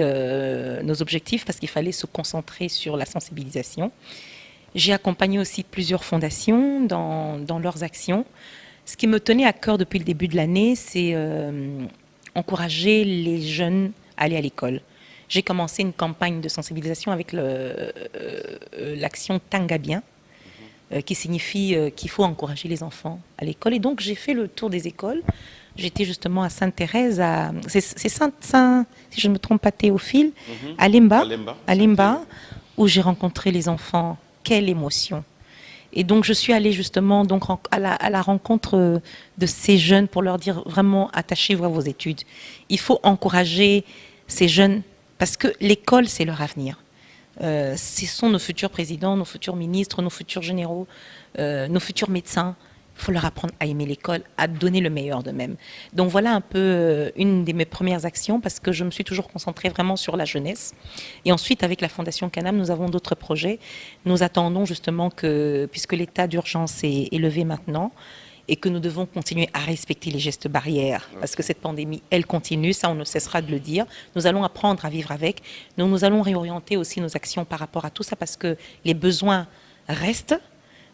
nos objectifs parce qu'il fallait se concentrer sur la sensibilisation. J'ai accompagné aussi plusieurs fondations dans leurs actions. Ce qui me tenait à cœur depuis le début de l'année, c'est encourager les jeunes à aller à l'école. J'ai commencé une campagne de sensibilisation avec l'action Tanga Bien, qui signifie qu'il faut encourager les enfants à l'école. Et donc, j'ai fait le tour des écoles. J'étais justement à Sainte-Thérèse, c'est Saint, si je ne me trompe pas, Théophile, à Limba, où j'ai rencontré les enfants. Quelle émotion! Et donc, je suis allée justement donc, à la rencontre de ces jeunes pour leur dire vraiment, attachez-vous à vos études. Il faut encourager ces jeunes parce que l'école, c'est leur avenir. Ce sont nos futurs présidents, nos futurs ministres, nos futurs généraux, nos futurs médecins. Il faut leur apprendre à aimer l'école, à donner le meilleur d'eux-mêmes. Donc voilà un peu une de mes premières actions parce que je me suis toujours concentrée vraiment sur la jeunesse. Et ensuite, avec la Fondation Kanam, nous avons d'autres projets. Nous attendons justement que, puisque l'état d'urgence est levé maintenant, et que nous devons continuer à respecter les gestes barrières, parce que cette pandémie, elle continue, ça on ne cessera de le dire. Nous allons apprendre à vivre avec. Nous allons réorienter aussi nos actions par rapport à tout ça, parce que les besoins restent.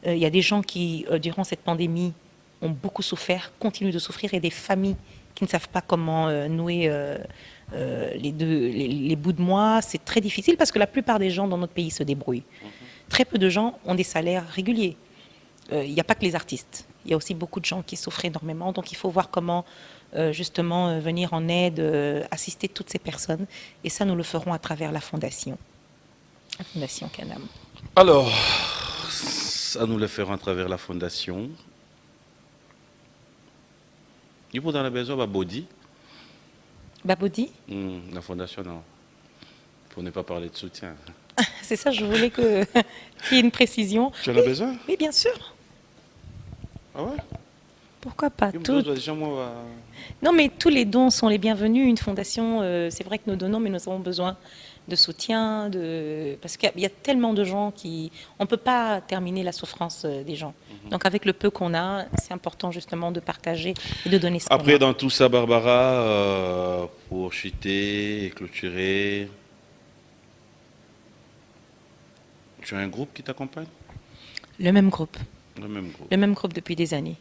Il y a des gens qui, durant cette pandémie, ont beaucoup souffert, continuent de souffrir, et des familles qui ne savent pas comment nouer les bouts de mois. C'est très difficile, parce que la plupart des gens dans notre pays se débrouillent. Très peu de gens ont des salaires réguliers. Il n'y a pas que les artistes. Il y a aussi beaucoup de gens qui souffrent énormément. Donc, il faut voir comment, justement, venir en aide, assister toutes ces personnes. Et ça, nous le ferons à travers la Fondation Kanam. Alors, ça, nous le ferons à travers la Fondation. Il faut dans la besoin de Bodi. Babodi? La Fondation, non. Pour ne pas parler de soutien. C'est ça, je voulais qu'il y ait une précision. Tu en as besoin? Oui, bien sûr. Ah ouais? Pourquoi pas tout. Déjà, moi, Non, mais tous les dons sont les bienvenus. Une fondation, c'est vrai que nous donnons, mais nous avons besoin de soutien, parce qu'il y a tellement de gens qui... On ne peut pas terminer la souffrance des gens. Donc avec le peu qu'on a, c'est important justement de partager et de donner ce qu'on a. après, dans tout ça, Barbara, pour chuter et clôturer, tu as un groupe qui t'accompagne? Le même groupe. Le même groupe. Le même groupe depuis des années.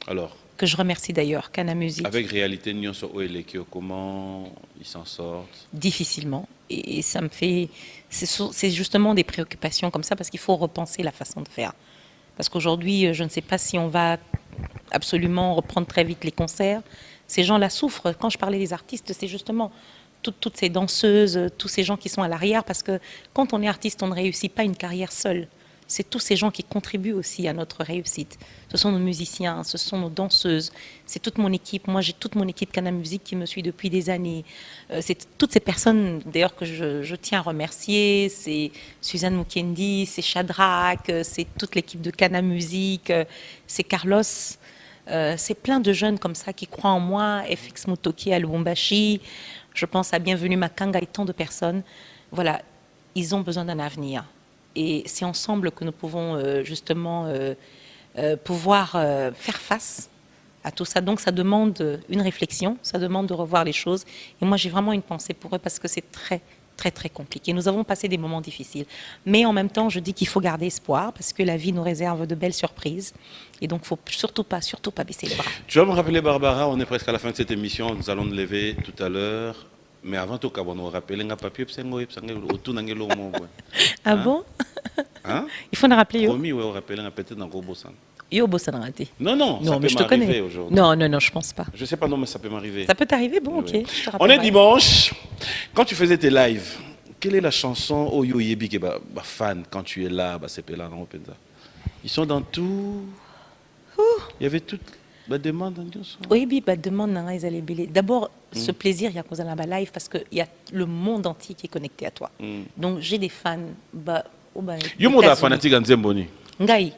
Alors, Que je remercie d'ailleurs, Kanam Music. avec Réalité Nyon sur Oelekio, comment ils s'en sortent? Difficilement. Et ça me fait... C'est justement des préoccupations comme ça, parce qu'il faut repenser la façon de faire. Parce qu'aujourd'hui, je ne sais pas si on va absolument reprendre très vite les concerts. Ces gens-là souffrent. Quand je parlais des artistes, c'est justement toutes ces danseuses, tous ces gens qui sont à l'arrière, parce que quand on est artiste, on ne réussit pas une carrière seule. c'est tous ces gens qui contribuent aussi à notre réussite. Ce sont nos musiciens, ce sont nos danseuses, c'est toute mon équipe. Moi, j'ai toute mon équipe Canal Musique qui me suit depuis des années. C'est toutes ces personnes, d'ailleurs, que je tiens à remercier. C'est Suzanne Mukendi, c'est Shadrach, c'est toute l'équipe de Canal Musique, c'est Carlos. C'est plein de jeunes comme ça qui croient en moi. FX Mutoki à Lubumbashi, je pense à Bienvenue Makanga et tant de personnes. Voilà, ils ont besoin d'un avenir. Et c'est ensemble que nous pouvons justement pouvoir faire face à tout ça. Donc ça demande une réflexion, ça demande de revoir les choses. Et moi j'ai vraiment une pensée pour eux parce que c'est très très très compliqué. Nous avons passé des moments difficiles. Mais en même temps, je dis qu'il faut garder espoir parce que la vie nous réserve de belles surprises. Et donc il ne faut surtout pas baisser les bras. Tu vas me rappeler, Barbara, on est presque à la fin de cette émission. Nous allons nous lever tout à l'heure. Mais avant tout, on va rappeler un papier. Ah bon? Hein? Il faut nous rappeler. Promis, on va rappeler un peut-être dans Robosan. Yo, Bossan raté. Non, non, ça mais peut je te connais. m'arriver aujourd'hui. Non, je pense pas. Je sais pas, non, mais ça peut m'arriver. Ça peut t'arriver? Bon, ok. Oui. Je te On est rappellerai. dimanche. Quand tu faisais tes lives, quelle est la chanson Oyo Yebi qui est fan quand tu es là, c'est là dans Openza? Ils sont dans tout. Il y avait toute la demande. Oui, demande ils allaient bêler. D'abord, ce plaisir, il y a cause à la live parce qu'il y a le monde entier qui est connecté à toi. Donc j'ai des fans. Yo monde fanatique en Zemboni. Ngai.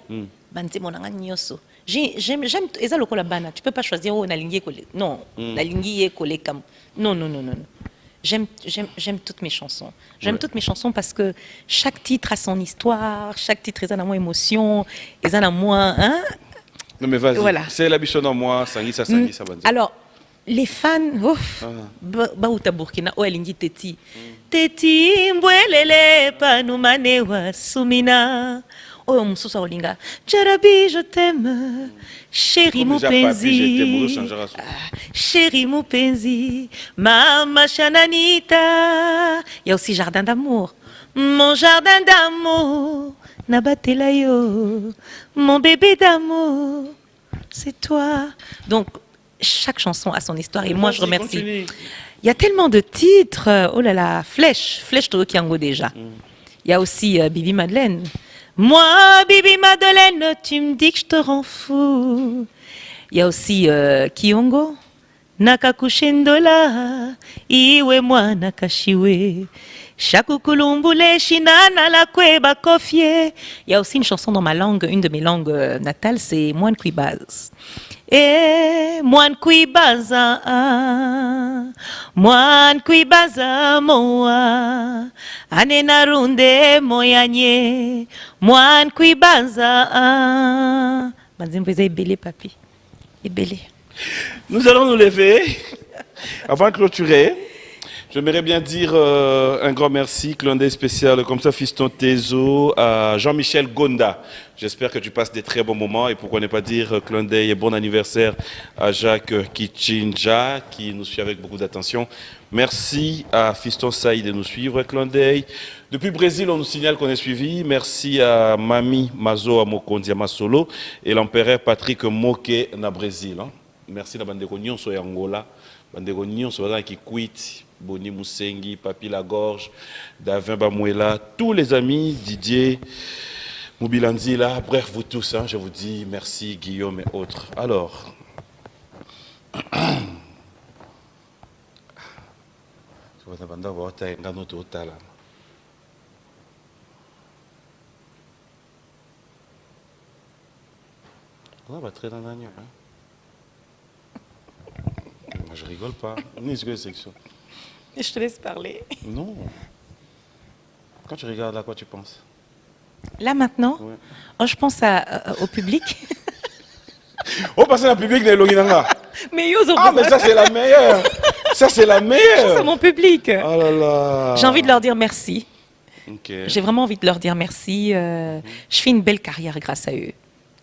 Banzemo nanga nyoso. J'aime eza lokola bana. Tu peux pas choisir na lingi kole. Non, na lingi kole kam. Non. J'aime toutes mes chansons. J'aime toutes mes chansons parce que chaque titre a son histoire, chaque titre est à moins émotion, est à moins hein. Non mais vas-y. Voilà. C'est la bichon en moi, sangi ça banzi. Alors les fans, Bauta Burkina, Oelingi Teti. Teti mbwelele panumane wa sumina. Oh, Moussoussa Olinga. Jarabi, je t'aime. Chéri Moupenzi. Chéri Moupenzi. Mama Chananita. Il y a aussi Jardin d'amour. Mon jardin d'amour. Nabatelayo. Mon bébé d'amour. C'est toi. Donc, chaque chanson a son histoire et moi je remercie. Continue. Il y a tellement de titres. Oh là là, Flèche Tokiango déjà. Il y a aussi Bibi Madeleine. Moi, Bibi Madeleine, tu me dis que je te rends fou. Il y a aussi Kiongo. Nakakushendola. Iwe moi nakashiwe. Shakukulumbule shinana la kweba kofie. Il y a aussi une chanson dans ma langue, une de mes langues natales, c'est Moine Kuibaz. Eh, Moine Kuibaza, Moine Kuibaza moa, Anena runde moyanye, Moine Kuibaza. Banzimbo est belé, papi. Et belé. Nous allons nous lever. Avant de clôturer, j'aimerais bien dire un grand merci, clin d'œil spécial comme ça, Fiston Tezo, à Jean-Michel Gonda. J'espère que tu passes des très bons moments et pourquoi ne pas dire clin d'œil et bon anniversaire à Jacques Kichinja qui nous suit avec beaucoup d'attention. Merci à Fiston Saïd de nous suivre, clin d'œil. Depuis Brésil, on nous signale qu'on est suivi. Merci à Mami Mazo Amokondia Masolo et l'empereur Patrick Moke na Brésil. Merci à Bandeko Nyonso et Angola. Bandeko Nyonso qui quitte. Boni Moussengi, Papi Lagorge, Davin Bamouela, tous les amis, Didier, Moubilanzila, bref, vous tous, hein, je vous dis merci, Guillaume et autres. Alors, je rigole pas. Je te laisse parler. Non. Quand tu regardes là, quoi tu penses? Là maintenant, Ouais. je pense au public. Oh, passer dans le public de Loginanga. Mais Mais ça c'est la meilleure. Ça c'est la meilleure. c'est mon public. Oh là là. J'ai envie de leur dire merci. Okay. J'ai vraiment envie de leur dire merci. Je fais une belle carrière grâce à eux.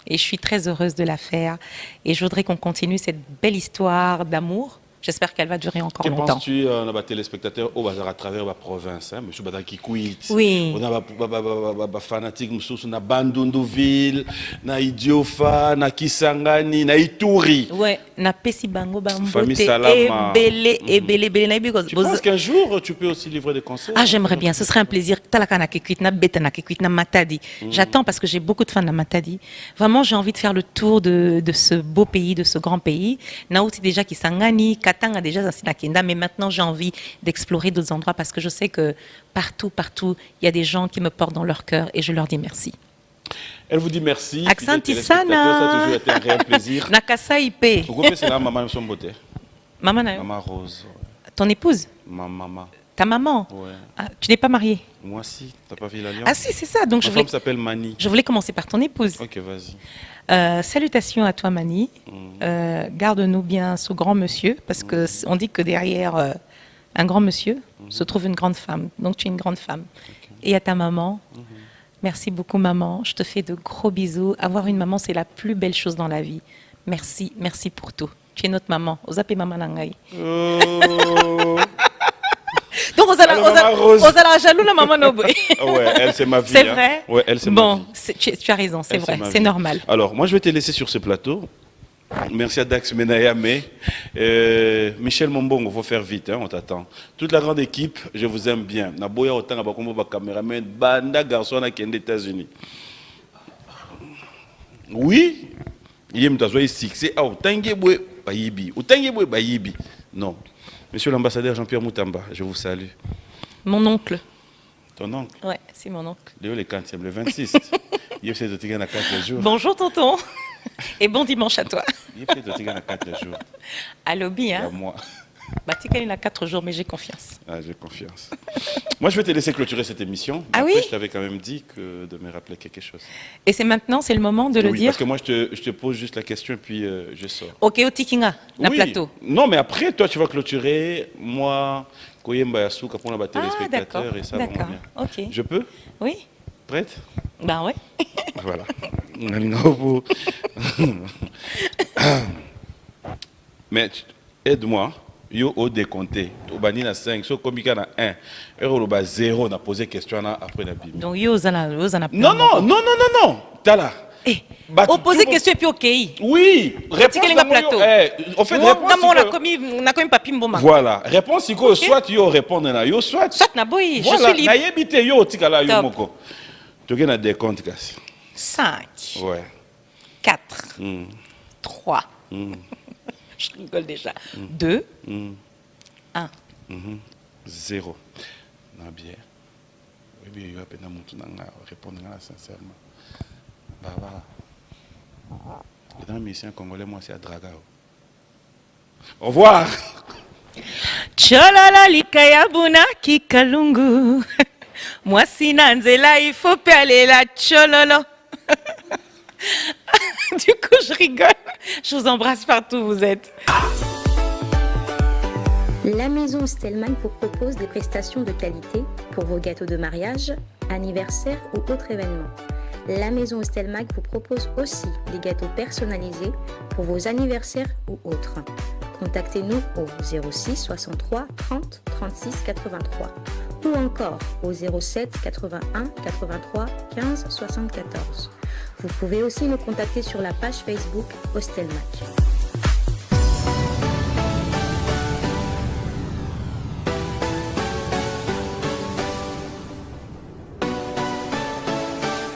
Et je suis très heureuse de la faire. Et je voudrais qu'on continue cette belle histoire d'amour J'espère qu'elle va durer encore Que longtemps. penses-tu on a des téléspectateurs au bazar à travers la province, hein, monsieur Badaki Kuit. Oui. On a des fanatiques, monsieur, na Bandunduville, na Idiofa, na Kisangani, na Ituri. Ouais, na pesi bango Famille bambote Salama. ebele na bigo. Tu penses qu'un jour, tu peux aussi livrer des concerts? Ah, j'aimerais bien, ce serait un plaisir. Talaka na kekuit, na beta na kekuit, na Matadi. J'attends parce que j'ai beaucoup de fans de Matadi. Vraiment, j'ai envie de faire le tour de ce beau pays, de ce grand pays. Naouti déjà Kisangani, Katanga déjà Kenda, mais maintenant j'ai envie d'explorer d'autres endroits parce que je sais que partout, il y a des gens qui me portent dans leur cœur et je leur dis merci. Elle vous dit merci. Aksanti Ça a sana. toujours été un réel plaisir. Nakasa Ipe. Pourquoi c'est là, maman, son beauté? Maman Rose. ton épouse? Ma maman. Ta maman? Ouais. Ah, tu n'es pas mariée? Moi, si. T'as pas vu l'alliance? Ah si, c'est ça. Donc Ma femme s'appelle Mani. je voulais commencer par ton épouse. Ok, vas-y. Salutations à toi, Mani. Garde-nous bien ce grand monsieur, parce que on dit que derrière un grand monsieur se trouve une grande femme. Donc tu es une grande femme. Et à ta maman, merci beaucoup, maman. Je te fais de gros bisous. Avoir une maman, c'est la plus belle chose dans la vie. Merci, merci pour tout. Tu es notre maman. Ozape maman nangai. Oh. Donc osala jaloux la maman Nobo. Ouais, elle c'est ma vie. C'est vrai. Ouais, elle c'est ma vie. Bon, tu as raison, c'est Elle, vrai, ma c'est vie. normal. Alors, moi, je vais te laisser sur ce plateau. Merci à Dax Menayame. Michel Mombongo, il faut faire vite, hein, on t'attend. Toute la grande équipe, je vous aime bien. Naboya autant à caméraman, banda garçon à des États-Unis. Oui, il me t'a ici. C'est non. Monsieur l'ambassadeur Jean-Pierre Moutamba, je vous salue. Mon oncle. Ton oncle? Ouais, c'est mon oncle. Le 40e, le 26. Il est de Tigana 4 jours. Bonjour tonton. Et bon dimanche à toi. Il est de Tigana 4 jours. À lobby, hein. Moi. Bah, tu il a 4 jours, mais j'ai confiance. Ah, j'ai confiance. Moi, je vais te laisser clôturer cette émission. Ah après, oui? je t'avais quand même dit de me rappeler quelque chose. Et c'est maintenant, c'est le moment de le Oui, dire. parce que moi, je te pose juste la question et puis je sors. Ok, au Tikinga, la Oui. plateau. Non, mais après, toi, tu vas clôturer. Moi, Koyemba Yasuka pour les Ah, téléspectateurs d'accord. et ça va D'accord. bien. Ok. Je peux? Oui. Prête? Ben ouais. Voilà. Mais aide-moi. Yo au décompté. Au bani na 5, so komika na 1. Euro le bas 0, on a posé question là après la Bible. Donc, yo, zana. Non. T'as là. Eh, Bah, opposer tout- question et puis ok. Oui, réponse. Tikinga dans mon- plateau. En fait, Moi, réponse. on a c'est commis papi mboma. voilà, réponse c'est que soit yo répondre na yo, soit. Soit na boy, je Voilà, suis libre. na yebite yo tikala yo Top. moko. Tu gagnes des comptes kasi. 5, Ouais. 4, Mm. 3. Mm. Je rigole déjà. 2, Mm. 1. 0. Na bien. Oui, bien, yo apena mutu na nga répondre na sincèrement. Bah voilà. Et dans le mission congolais, moi c'est à Dragao. Au revoir. Cholala likayabuna kikalungu. Moi sinanzela, il faut aller la chololo. Du coup, je rigole. Je vous embrasse partout où vous êtes. La maison Stelman vous propose des prestations de qualité pour vos gâteaux de mariage, anniversaire ou autres événements. La maison Stelmag vous propose aussi des gâteaux personnalisés pour vos anniversaires ou autres. Contactez-nous au 06 63 30 36 83 ou encore au 07 81 83 15 74. Vous pouvez aussi nous contacter sur la page Facebook Hostelmac.